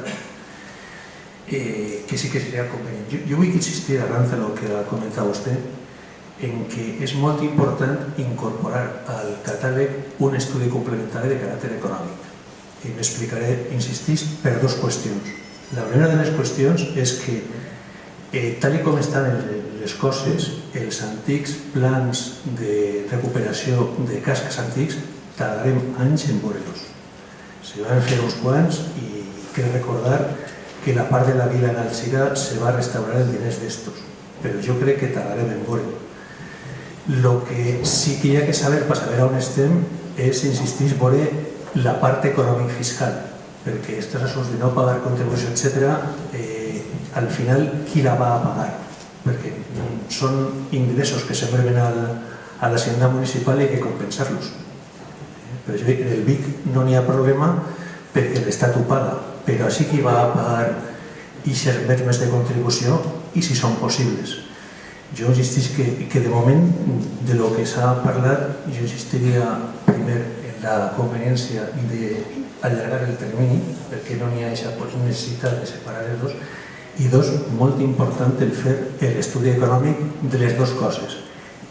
que sí que seria convenient. Jo vull insistir, arran de lo que ha comentat vostè, en que és molt important incorporar al catàleg un estudi complementari de caràcter econòmic. I m'explicaré, insistís, per dues qüestions. La primera de les qüestions és que, tal com estan les coses, els antics plans de recuperació de cascs antics tardarem anys en veure-los. Se van fer uns quants i crec recordar que la part de la vila gàlciga se va restaurar els diners d'estos, però jo crec que tardarem en veure-ho. El que sí que hi ha que saber, per saber on estem, és, insistir, veure la part econòmica fiscal, perquè aquestes assons de no pagar contribució, etc., al final, qui la va a pagar? Perquè són ingressos que se mueven a l'hacienda municipal i hay que compensar-los. Però jo dic que en el Vic no n'hi ha problema perquè l'Estat ho paga, però així qui va a pagar aquestes mermes de contribució i si són possibles. Jo insistís que de moment, de lo que s'ha parlat, jo insistiria primer en la conveniència d'allargar el termini, perquè no n'hi ha aquesta necessitat de separar els dos, i dos, molt important el fer l'estudi econòmic de les dues coses.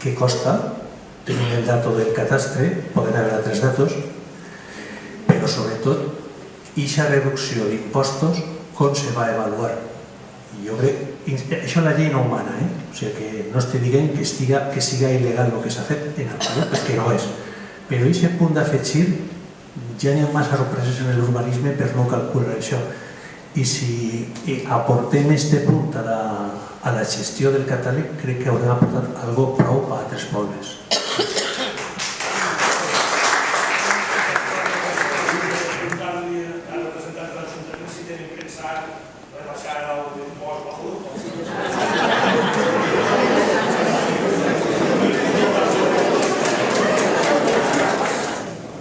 Què costa? Tenim el dato del catastre, poden haver altres datos, però sobretot, aquesta reducció d'impostos, com se va avaluar? I jo crec, això la llei no ho mana, o sigui que no estic dient que siga il·legal el que s'ha fet en absolut, perquè no és. Però aquest punt d'afegir, ja n'hi ha massa sorpreses en l'urbanisme per no calcular això. I si aportem aquest punt a la gestió del catàleg, crec que haurem aportat alguna cosa prou a altres pobles.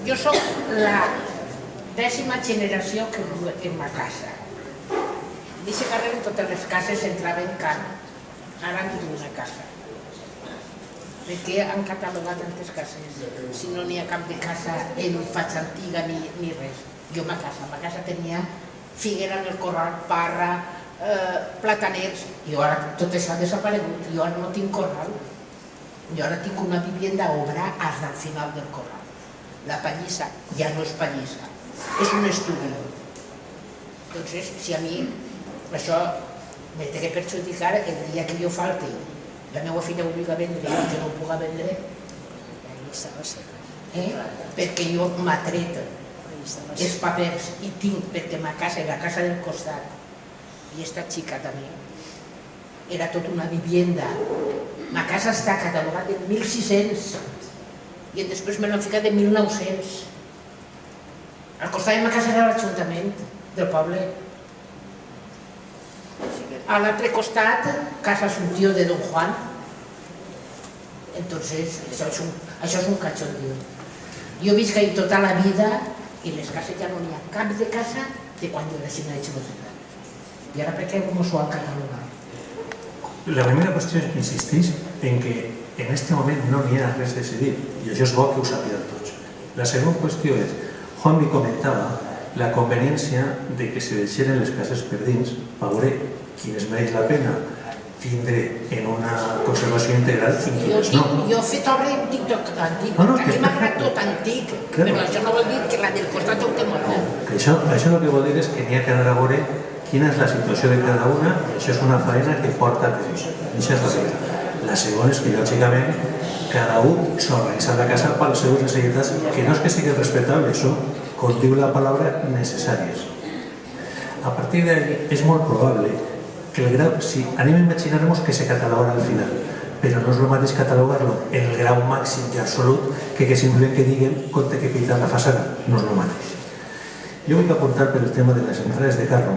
Jo soc la 10ª generació que viu en ma casa. D'aquest carrer totes les cases entraven carn. Ara no hi ha una casa. Perquè han catalogat tantes cases. Si no n'hi ha cap de casa en faig antiga ni res. Jo ma casa tenia figuera en el corral, parra, plataners, i ara tot això ha desaparegut. Jo ara no tinc corral. Jo ara tinc una vivienda obra fins al final del corral. La pallissa ja no és pallissa, és un estudi. Entonces, si a mi això me té que perjudicar el dia que jo falti, la meva filla obliga a vendre i jo no ho puc vendre, perquè jo m'ha tret els papers i tinc, perquè ma casa i la casa del costat, i esta xica també, era tota una vivienda. Ma casa està catalogada en 1600 i després me l'han ficat en 1900. Al costat de ma casa era l'Ajuntament del poble. A l'altre costat, casa Asunción de Don Juan. Entonces, això és un cachondeo. Jo visc ahí tota la vida i les cases ja no n'hi ha cap de casa de quan jo era així de xicotet. I ara per què com s'ho han catalogat? La primera qüestió insisteix en que en aquest moment no n'hi ha res decidir i això és bo que ho sàpiguen tots. La segona qüestió és, Juan mi comentava la conveniència de que se deixeren les cases per dins per veure quines mereix la pena tindre en una conservació integral i quines no. Jo he fet obra en TikTok antic, a mi m'agrada tot antic, però això no vol dir que la del costat ho té modern. Això el que vol dir és que n'hi ha que anar a veure quina és la situació de cada una i això és una faena que porta temps. Això és la primera. La segona és que, lògicament, cada un s'organitza la casa per les seves necessitats, que no és que siguin respectables, són, com diu la paraula, necessàries. A partir d'ahí és molt probable el grau, si anem a imaginar-nos que se catalogarà al final, però no és el mateix catalogar-lo en el grau màxim i absolut que simplement que diguem compte que pinta la façana, no és el mateix. Jo vull apuntar per el tema de les entrades de carro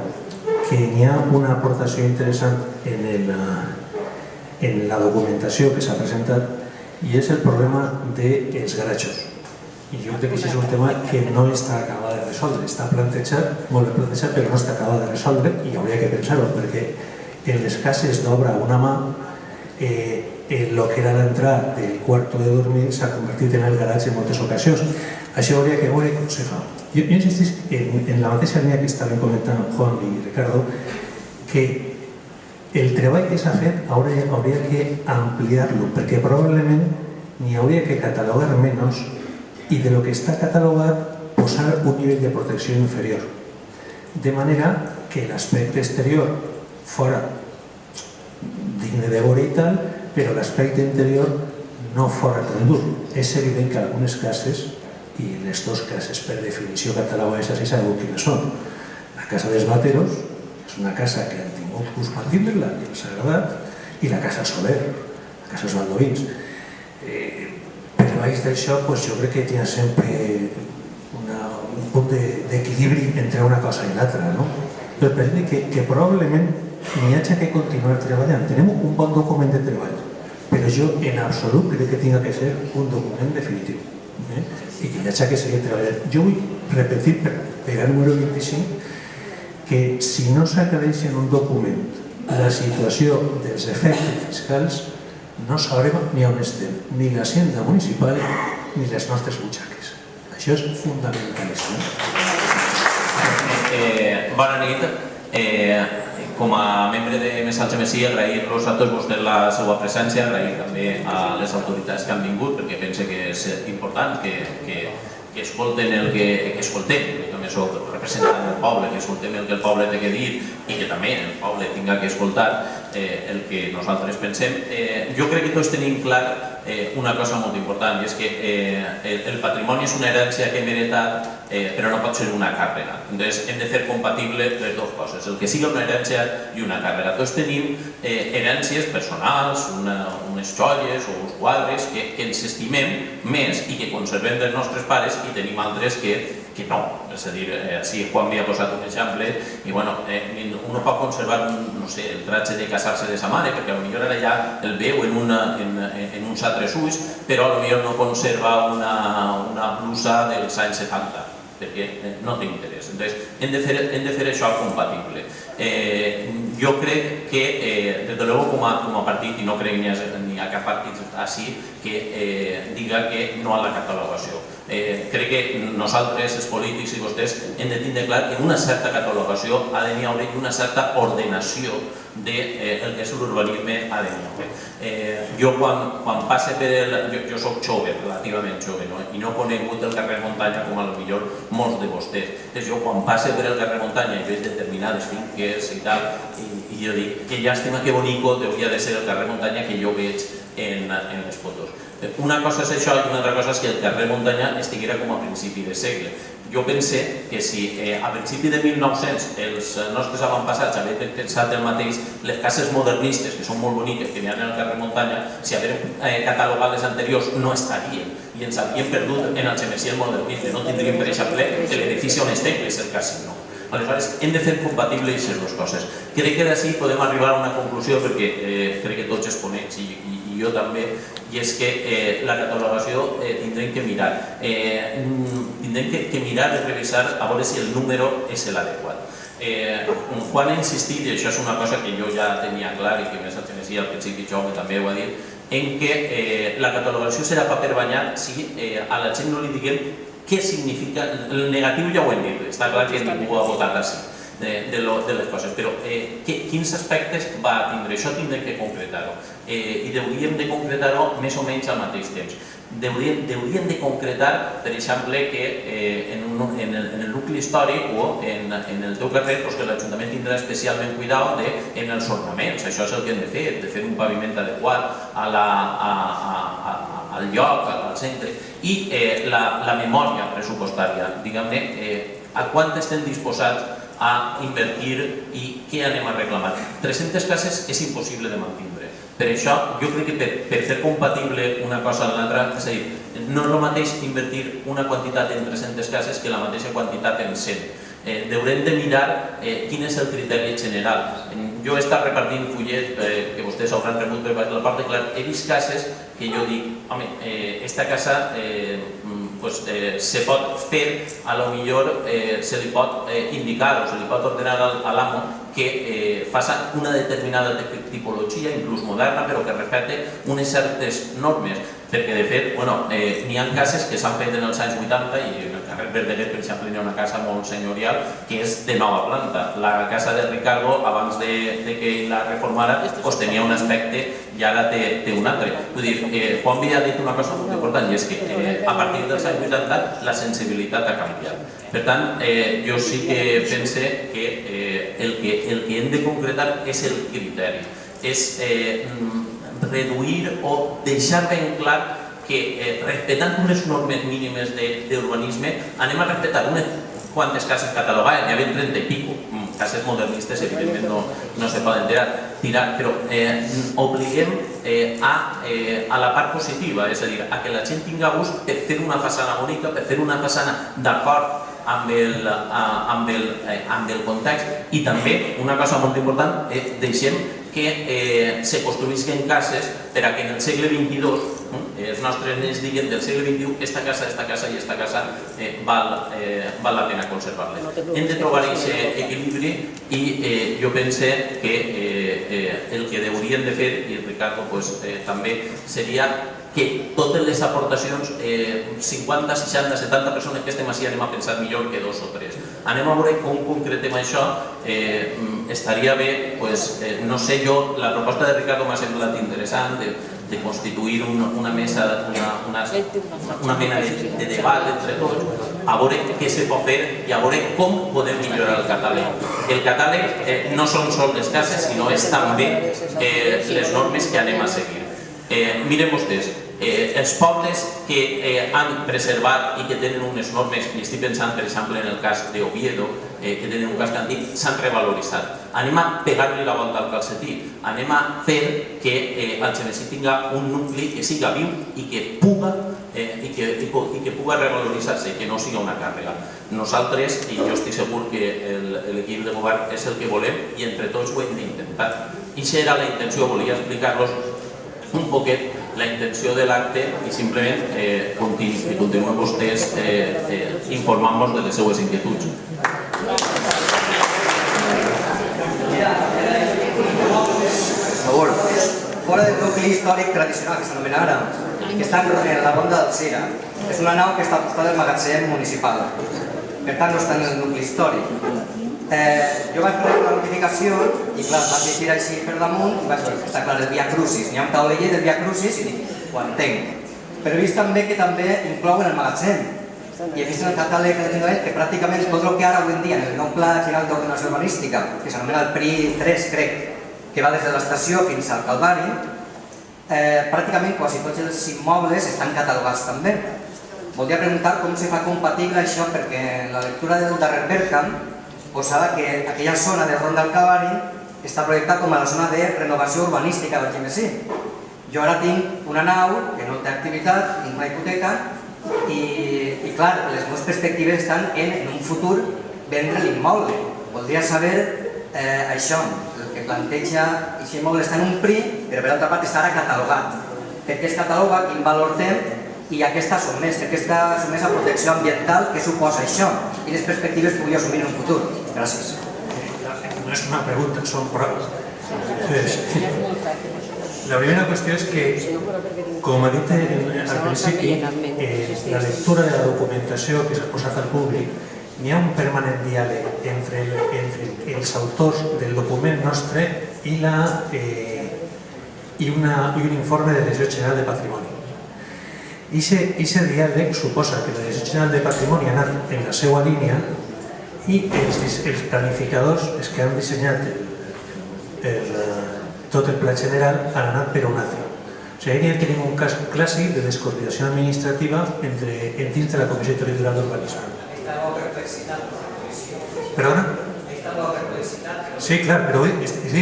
que n'hi ha una aportació interessant en la documentació que s'ha presentat i és el problema dels garatjos. I jo crec que això és un tema que no està acabat de resoldre. Està plantejat, molt ben plantejat, però no està acabat de resoldre i hauria que pensar-ho, perquè en les cases d'obra a una mà el que era l'entrada del quarto de dormir s'ha convertit en el garatge en moltes ocasions. Això hauria que veure com se fa. Jo insistís en la mateixa línia que estaven comentant Juan i Ricardo, que el treball que s'ha fet hauria que ampliar-lo, perquè probablement n'hi hauria que catalogar menys i de lo que està catalogat posar un nivell de protecció inferior. De manera que l'aspecte exterior fora digne de veure i tal, però l'aspecte interior no fora tan dur. És evident que algunes cases, i les dues cases per definició catalogades així sabeu quines són. La casa dels Bateros és una casa que han tingut ús mandíbula, que els ha agradat, i la casa Soler, la casa dels Baldovins. Per baix d'això, jo crec que hi ha sempre un punt d'equilibri entre una cosa i l'altra. Però per dir que probablement n'hi hagi que continuar treballant. Tenim un bon document de treball, però jo en absolut crec que tingui que ser un document definitiu i que hi hagi que seguir treballant. Jo vull repetir per al número 25 que si no s'aclareix en un document la situació dels efectes fiscals no sabrem ni on estem, ni l'Hacienda municipal ni les nostres butxaques. Això és fundamentalíssim. Bona nit. Com a membre de Messatge Messi, agrair-los a tots vostès la seva presència, agrair també a les autoritats que han vingut, perquè pense que és important que escolten el que escoltem. Jo també soc representant del poble, que escoltem el que el poble té que dir i que també el poble tinga que escoltar el que nosaltres pensem. Jo crec que tots tenim clar una cosa molt important, i és que el patrimoni és una herència que hem heretat, però no pot ser una càrrega. Entonces hem de fer compatible les dues coses, el que sigui una herència i una càrrega. Tots tenim herències personals, unes joies o uns quadres que ens estimem més i que conservem dels nostres pares, i tenim altres que no. És a dir, si Juan havia posat un exemple, i bueno, un pot conservar, no sé, el tratge de casar-se de sa mare, perquè potser ara ja el veu en uns altres ulls, però potser no conserva una blusa dels anys 70, perquè no té interès. Hem de fer això compatible. Jo crec que, des de luego, com a partit, i no crec ni a cap partit així que diga que no a la catalogació. Crec que nosaltres, els polítics i vostès, hem de tindre clar que una certa catalogació ha de haver una certa ordenació del que és l'urbanisme ha de haver. Jo quan passe per el... Jo soc jove, relativament jove, i no he conegut el carrer Muntanya com potser molts de vostès. Jo quan passe per el carrer Muntanya i veig determinades finques i tal, i jo dic que llàstima, que bonico hauria de ser el carrer Muntanya que jo veig en les fotos. Una cosa és això i una altra cosa és que el carrer Muntanya estiguera com a principi de segle. Jo pense que si a principi de 1900 els nostres avantpassats havien pensat el mateix, les cases modernistes, que són molt boniques, que hi ha en el carrer Muntanya, si haguem catalogat les anteriors, no estarien i ens havíem perdut en el xemesí el modernisme. No tindríem, per exemple, l'edifici on estem, que és el casino. Aleshores, hem de fer compatibles aquestes dues coses. Crec que d'ací podem arribar a una conclusió, perquè crec que tots es coneix i jo també, i és que la catalogació tindrem que mirar. Tindrem que mirar i revisar a veure si el número és l'adequat. Juan ha insistit, i això és una cosa que jo ja tenia clar i que Messatge Messi al principi Jaume també ho ha dit, en que la catalogació serà paper banyat si a la gent no li diguem què significa. El negatiu ja ho hem dit, està clar que ningú ha votat així de les coses, però quins aspectes va tindre? Això tindrem que concretar-ho i hauríem de concretar-ho més o menys al mateix temps. Hauríem de concretar, per exemple, que en el nucli històric o en el teu carrer que l'Ajuntament tindrà especialment cuidado en els ornaments. Això és el que hem de fer un paviment adequat al lloc, al centre, i la memòria pressupostària, diguem-ne, a quant estem disposats a invertir i què anem a reclamar. 300 cases és impossible de mantindre. Per això, jo crec que per fer compatible una cosa amb l'altra, és a dir, no és el mateix invertir una quantitat en 300 cases que la mateixa quantitat en 100. Haurem de mirar quin és el criteri general. Jo he estat repartint fullets que vostès hauran rebut per la part de clar. He vist cases que jo dic, home, esta casa se pot fer, a lo millor se li pot indicar o se li pot ordenar a l'amo que faça una determinada tipologia, inclús moderna, però que respecte unes certes normes, perquè de fet n'hi ha cases que s'han fet en els anys 80 i en el carrer Verdaguer, per exemple, hi ha una casa molt senyorial que és de nova planta. La casa de Ricardo, abans de que ell la reformara, tenia un aspecte i ara té un altre. Vull dir, Juan Villa ha dit una cosa molt important i és que a partir dels anys 80 la sensibilitat ha canviat. Per tant, jo sí que pense que el que hem de concretar és el criteri, és reduir o deixar ben clar que respectant unes normes mínimes d'urbanisme anem a respectar unes quantes cases catalogades, n'hi havia 30 i pico, cases modernistes evidentment no se poden tirar, però obliguem a la part positiva, és a dir, a que la gent tinga gust per fer una façana bonica, per fer una façana d'acord amb el context i també, una cosa molt important, deixem que se construïsquen cases per a que en el segle XXII els nostres nens diguen del segle XXI esta casa i esta casa val la pena conservar-les. Hem de trobar aquest equilibri i jo pense que el que hauríem de fer, i Ricardo també, seria que totes les aportacions, 50, 60, 70 persones que estem així, anem a pensar millor que 2 o 3. Anem a veure com concretem això. Estaria bé, no sé jo, la proposta de Ricardo m'ha semblat interessant, de constituir una mesa, una mena de debat entre tots, a veure què se pot fer i a veure com podem millorar el catàleg. El catàleg no són sols les cases, sinó és també les normes que anem a seguir. Miren vostès, els pobles que han preservat i que tenen unes normes, i estic pensant per exemple en el cas d'Oviedo, que tenen un casc antic, s'han revaloritzat. Anem a pegar-li la volta al calcetí, anem a fer que Algemesí tinga un nucli que siga viu i que puga revaloritzar-se, que no siga una càrrega. Nosaltres, i jo estic segur que l'equip de govern és el que volem i entre tots ho hem d'intentar. I això era la intenció, volia explicar-los un poquet la intenció de l'acte i simplement que continuen vostès informant-nos de les seues inquietuds. Fora del nucli històric tradicional que s'anomena ara, que està en la ronda del Cira, és una nau que està al costat del magatzem municipal. Per tant, no està en el nucli històric. Jo vaig fer la notificació i clar, vaig llegir així per damunt i vaig dir, està clar, el Via Crucis. N'hi ha un taulell del Via Crucis i dic, ho entenc. Però he vist també que també inclouen el magatzem. I he vist en el catàleg de l'Ajuntament que pràcticament tot el que ara avui en dia en el nou Pla General d'Ordenació Urbanística, que s'anomena el PRI 3, crec, que va des de l'estació fins al Calvari, pràcticament quasi tots els immobles estan catalogats també. Voldria preguntar com se fa compatible això, perquè en la lectura del darrer Berkham posava que aquella zona del Ron del Calvari està projectada com a la zona de renovació urbanística d'Algemesí. Jo ara tinc una nau que no té activitat, tinc una hipoteca i clar, les meves perspectives estan en un futur vendre l'immoble. Voldria saber això, el que planteja aquest immoble està en un PRI, però per altra part està ara catalogat. Per què es cataloga, quin valor té i a què està sotmès, per què està sotmès a protecció ambiental, què suposa això? Quines perspectives podria assumir en un futur? Gràcies. No és una pregunta, són proves. La primera qüestió és que, com ha dit al principi, la lectura de la documentació que s'ha posat al públic, n'hi ha un permanent diàleg entre els autors del document nostre i un informe de la Direcció General de Patrimoni. Aquest diàleg suposa que la Direcció General de Patrimoni ha anat en la seva línia i els planificadors, els que han dissenyat tot el pla general, han anat per un altre. O sigui, ja tenim un cas clàssic de descoordinació administrativa dins de la Comissió Territorial d'Urbanisme. Perdona? Sí, clar, però he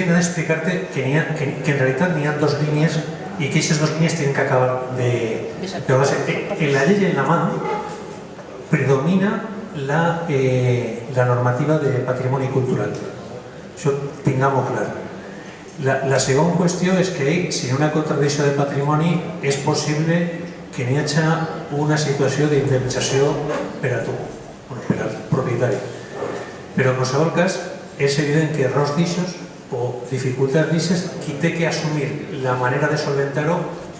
d'explicar-te que en realitat n'hi ha dos línies i que aquestes dues línies tenen que acabar de... En la llei en la mà predomina la normativa de patrimoni cultural. Això tinguem-ho clar. La segona qüestió és que si hi ha una contradicció de patrimoni és possible que n'hi hagi una situació d'indemnització per a tu, per al propietari. Però en qualsevol cas és evident que errors d'aixos o dificultats d'aixes, qui té que assumir la manera de solventar-ho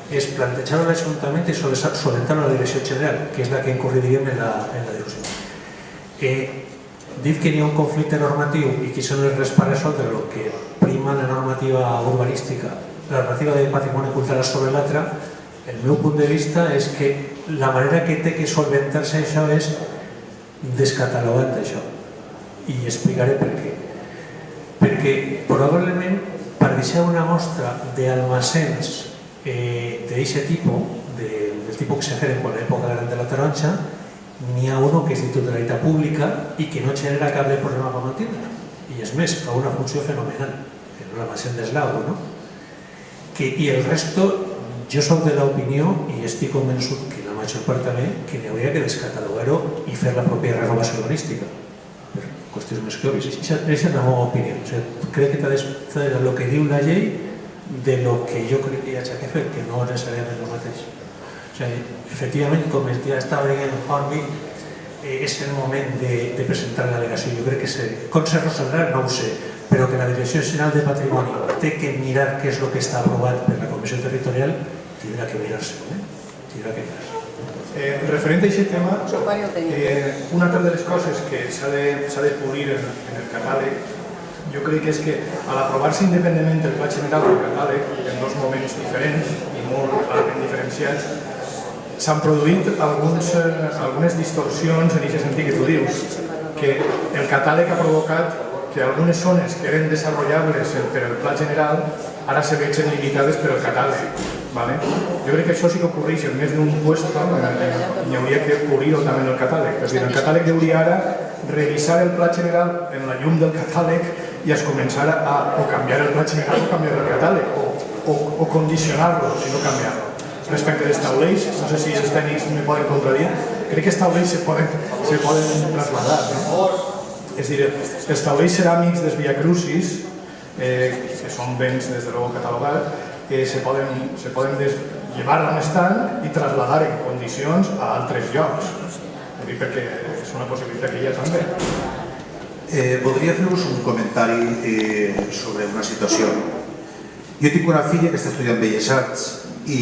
és plantejar-ho a l'Ajuntament i solventar-ho a la Direcció General, que és la que incorriríem en la discussió. Dit que hi ha un conflicte normatiu i que això no és res per resoldre, el que prima la normativa urbanística, la normativa de patrimoni cultural sobre l'altra, el meu punt de vista és que la manera que té que solventar-se això és descatalogant això. I explicaré per què. Perquè probablement per deixar una mostra d'almacens d'aquest tipus, del tipus que se feien quan l'època gran de la taronja, n'hi ha un que és de titularitat pública i que no genera cap problema per mantenir. I és més, fa una funció fenomenal, en l'almacén d'Eslao, no? I el resto, jo soc de l'opinió i estic convençut que la major part també que n'hi hauria que descatalogar-ho i fer la pròpia renovació urbanística. Qüestions més que obvis. Aquesta és la meva opinió. Crec que t'ha de el que diu la llei de lo que jo crec que hi ha que fer, que no necessàriament el mateix. Efectivament, com ja estava dient Jordi, és el moment de presentar l'al·legació. Jo crec que com se resoldrà no ho sé, però que la Direcció General de Patrimoni té que mirar què és el que està aprovat per la Comissió Territorial, tindrà que mirar-se. Referent a aquest tema, una altra de les coses que s'ha de polir en el catàleg, jo crec que és que a l'aprovar-se independentment el pla general del catàleg, en dos moments diferents i molt clarament diferenciats, s'han produït algunes distorsions en aquest sentit que tu dius, que el catàleg ha provocat que algunes zones que eren desenvolupables per al pla general ara se vegin limitades per al catàleg. Jo crec que això sí que ocorreix en més d'un puesto, i hauria que polir-ho també en el catàleg. És a dir, el catàleg hauria ara revisar el pla general en la llum del catàleg i es començar a o canviar el pla general o canviar el catàleg, o condicionar-lo, si no canviar-lo. Respecte dels taulells, no sé si els tècnics me poden contradir, crec que els taulells se poden trasladar. És a dir, els taulells ceràmics dels Via Crucis, que són béns des de luego catalogats, se poden llevar a un estand i trasladar en condicions a altres llocs. Perquè és una possibilitat que hi ha també. Voldria fer-vos un comentari sobre una situació. Jo tinc una filla que està estudiant Belles Arts i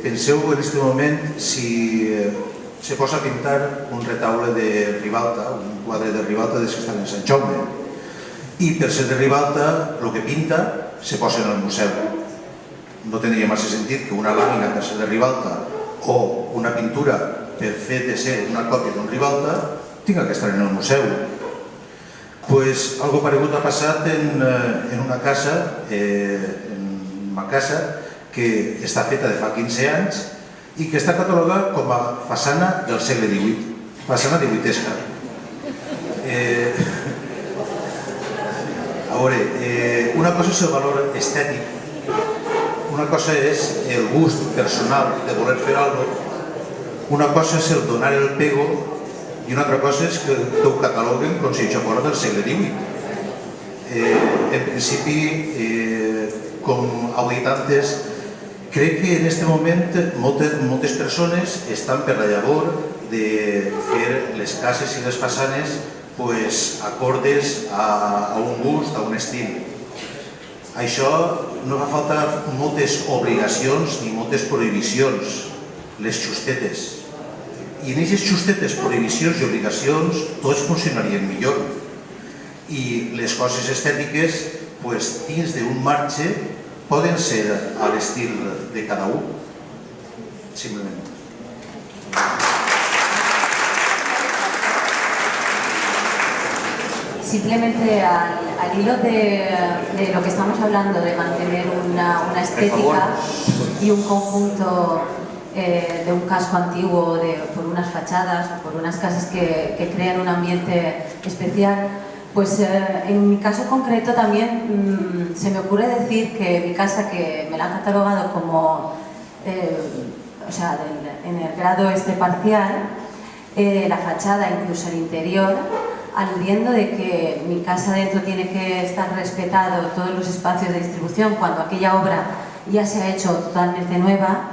penseu en aquest moment si se posa a pintar un retaule de Ribalta, un quadre de Ribalta des que estan en Sant Jaume, i per ser de Ribalta el que pinta se posa en el museu. No tindria massa sentit que una làmina per ser de Ribalta o una pintura per fer de ser una còpia d'un Ribalta tinga que estar en el museu. Pues algo paregut ha passat en una casa, en una casa que està feta de fa 15 anys i que està catalogada com a façana del segle XVIII, façana XVIIIesca. A veure, una cosa és el valor estètic, una cosa és el gust personal de voler fer alguna cosa, una cosa és el donar el pego i una altra cosa és que ho cataloguen com si això fos del segle XVIII. En principi, com heu dit antes, crec que en aquest moment moltes persones estan per la llavor de fer les cases i les façanes acordes a un gust, a un estil. Això no fa falta moltes obligacions ni moltes prohibicions, les justetes. I en aquestes justetes, prohibicions i obligacions tots funcionarien millor. I les coses estètiques, dins d'un marge, poden ser a l'estil de cada un, simplement. Simplemente al hilo de lo que estamos hablando, de mantener una estética y un conjunto de un casco antiguo por unas fachadas o por unas casas que crean un ambiente especial, Pues en mi caso concreto también se me ocurre decir que mi casa, que me la han catalogado como, o sea, en el grado parcial, la fachada, incluso el interior, aludiendo de que mi casa dentro tiene que estar respetado todos los espacios de distribución cuando aquella obra ya se ha hecho totalmente nueva.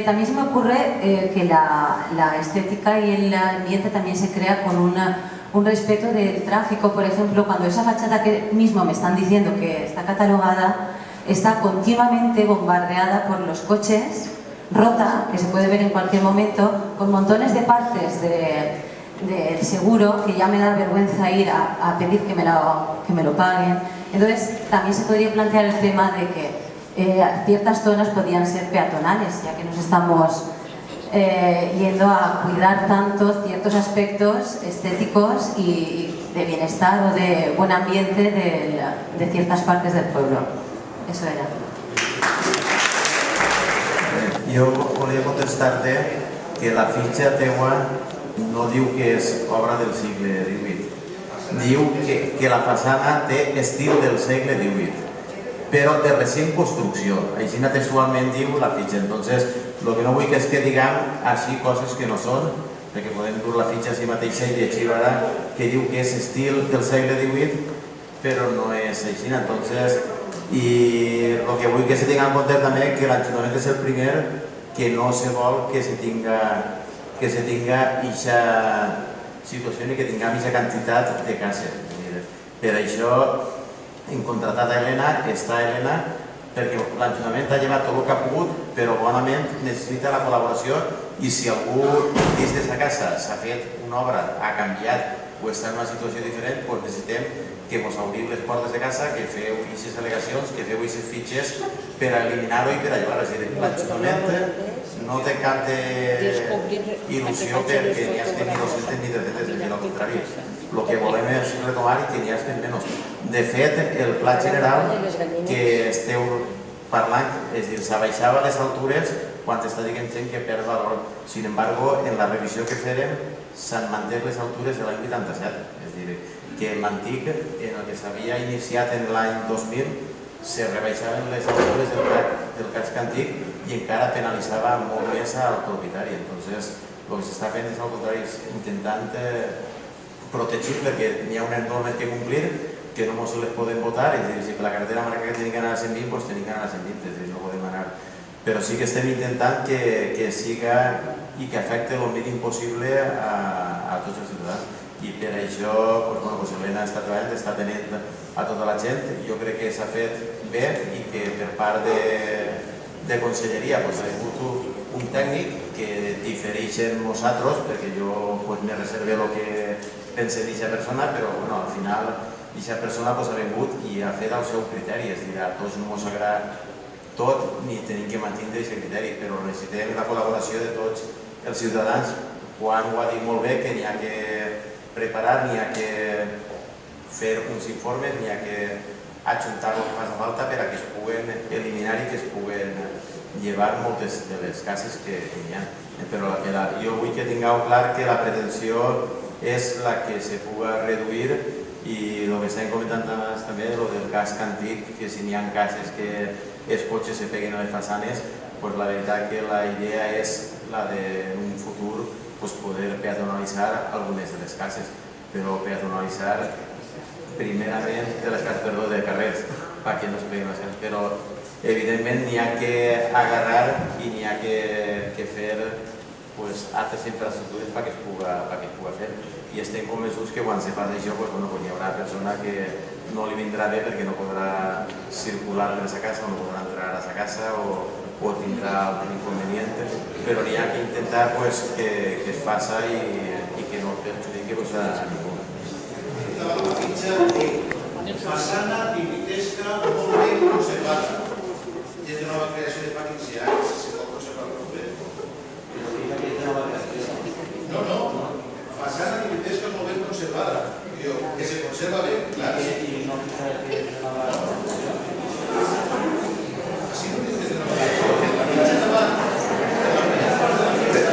También se me ocurre que la estética y el ambiente también se crea con un respeto del tráfico. Por ejemplo, cuando esa fachada que mismo me están diciendo que está catalogada está continuamente bombardeada por los coches, rota, que se puede ver en cualquier momento, con montones de partes del seguro, que ya me da vergüenza ir a pedir que me lo paguen. Entonces, también se podría plantear el tema de que ciertas zonas podrían ser peatonales, ya que nos estamos yendo a cuidar tanto ciertos aspectos estéticos y de bienestar o de buen ambiente de ciertas partes del pueblo. Eso era. Jo volia contestar-te que la fitxa teua no diu que és obra del segle XVIII, diu que la façana té estil del segle XVIII, però de recent construcció, així textualment diu la fitxa. Entonces, el que no vull és que diguem així coses que no són, perquè podem dur la fitxa així mateixa i llegir ara que diu que és estil del segle XVIII, però no és així. Entonces, i el que vull que se tinga en compte també que l'Ajuntament és el primer que no se vol que se tinga aquesta situació ni que tinguem aquesta quantitat de cases. Per això hem contratat a Helena, està Helena, perquè l'Ajuntament ha llevat tot el que ha pogut, però bonament necessita la col·laboració i si algú dins d'aquesta casa s'ha fet una obra, ha canviat o està en una situació diferent, doncs necessitem que ens obriu les portes de casa, que feu aquestes al·legacions, que feu aquestes fitxes per eliminar-ho i per ajudar. És a dir, l'Ajuntament no té cap il·lusió perquè n'hi hagi ni 200 ni 300, sinó al contrari. El que volem és retomar i que n'hi hagi menys. De fet, el pla general que esteu parlant, és a dir, s'abaixava les altures quan està dient que perd valor. Sin embargo, en la revisió que farem s'han manté les altures de l'any 87. És a dir, que l'antic, en el que s'havia iniciat en l'any 2000, se rebaixaven les altures del casc antic i encara penalitzava molt més al propietari. Entonces, el que s'està fent és al contrari, intentant protegir, perquè hi ha unes normes que complir que no ens les podem votar, és a dir, si per la carretera marca que tenim que anar a 120, doncs tenim que anar a 120, és a dir, no podem anar. Però sí que estem intentant que siga i que afecti el mínim possible a tots els ciutadans. I per això, Helena està treballant, està tenint a tota la gent. Jo crec que s'ha fet bé i que per part de Conselleria ha hagut un tècnic que difereix en nosaltres, perquè jo me reserve el que pense d'aquesta persona, però al final aquesta persona ha vingut i ha fet el seu criteri. És a dir, a tots no ens agrada tot ni tenim que mantenir aquest criteri, però necessitem la col·laboració de tots els ciutadans. Juan ho ha dit molt bé, que n'hi ha que preparar, n'hi ha que fer uns informes, n'hi ha que ajuntar el que fa falta per a que es puguen eliminar i que es puguen llevar moltes de les cases que n'hi ha. Però jo vull que tingueu clar que la pretensió és la que se puga reduir i el que estem comentant també, el del casc antic, que si n'hi ha cases que els cotxes se peguen a les façanes, la veritat que la idea és la d'un futur poder peatonalitzar algunes de les cases, però peatonalitzar primerament de carrers, perquè no es peguen les cases. Però evidentment n'hi ha que agarrar i n'hi ha que fer altres infraestructures perquè es puga fer. I estem convençuts que quan se fa això hi haurà persona que no li vindrà bé perquè no podrà circular per sa casa o no podrà entrar a sa casa o tindrà algun inconvenient, però n'hi ha que intentar que es faci i que no perjudiqui a ningú. La fitxa diu façana dimitesca molt ben conservada. Des de nova creació de fa 15 anys se pot conservar molt bé. No, façana dimitesca molt ben conservada. Que se conserva bé, clar.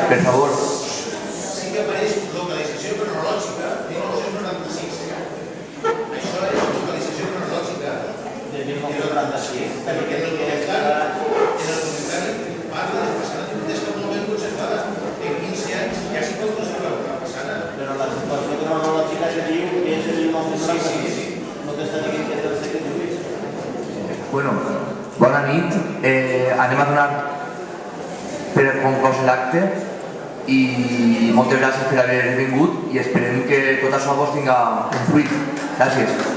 Per favor. Sí que apareix localització cronològica, 1996. anem a donar per conclòs l'acte i moltes gràcies per haver vingut i esperem que tot això vos tinga un fruit. Gràcies.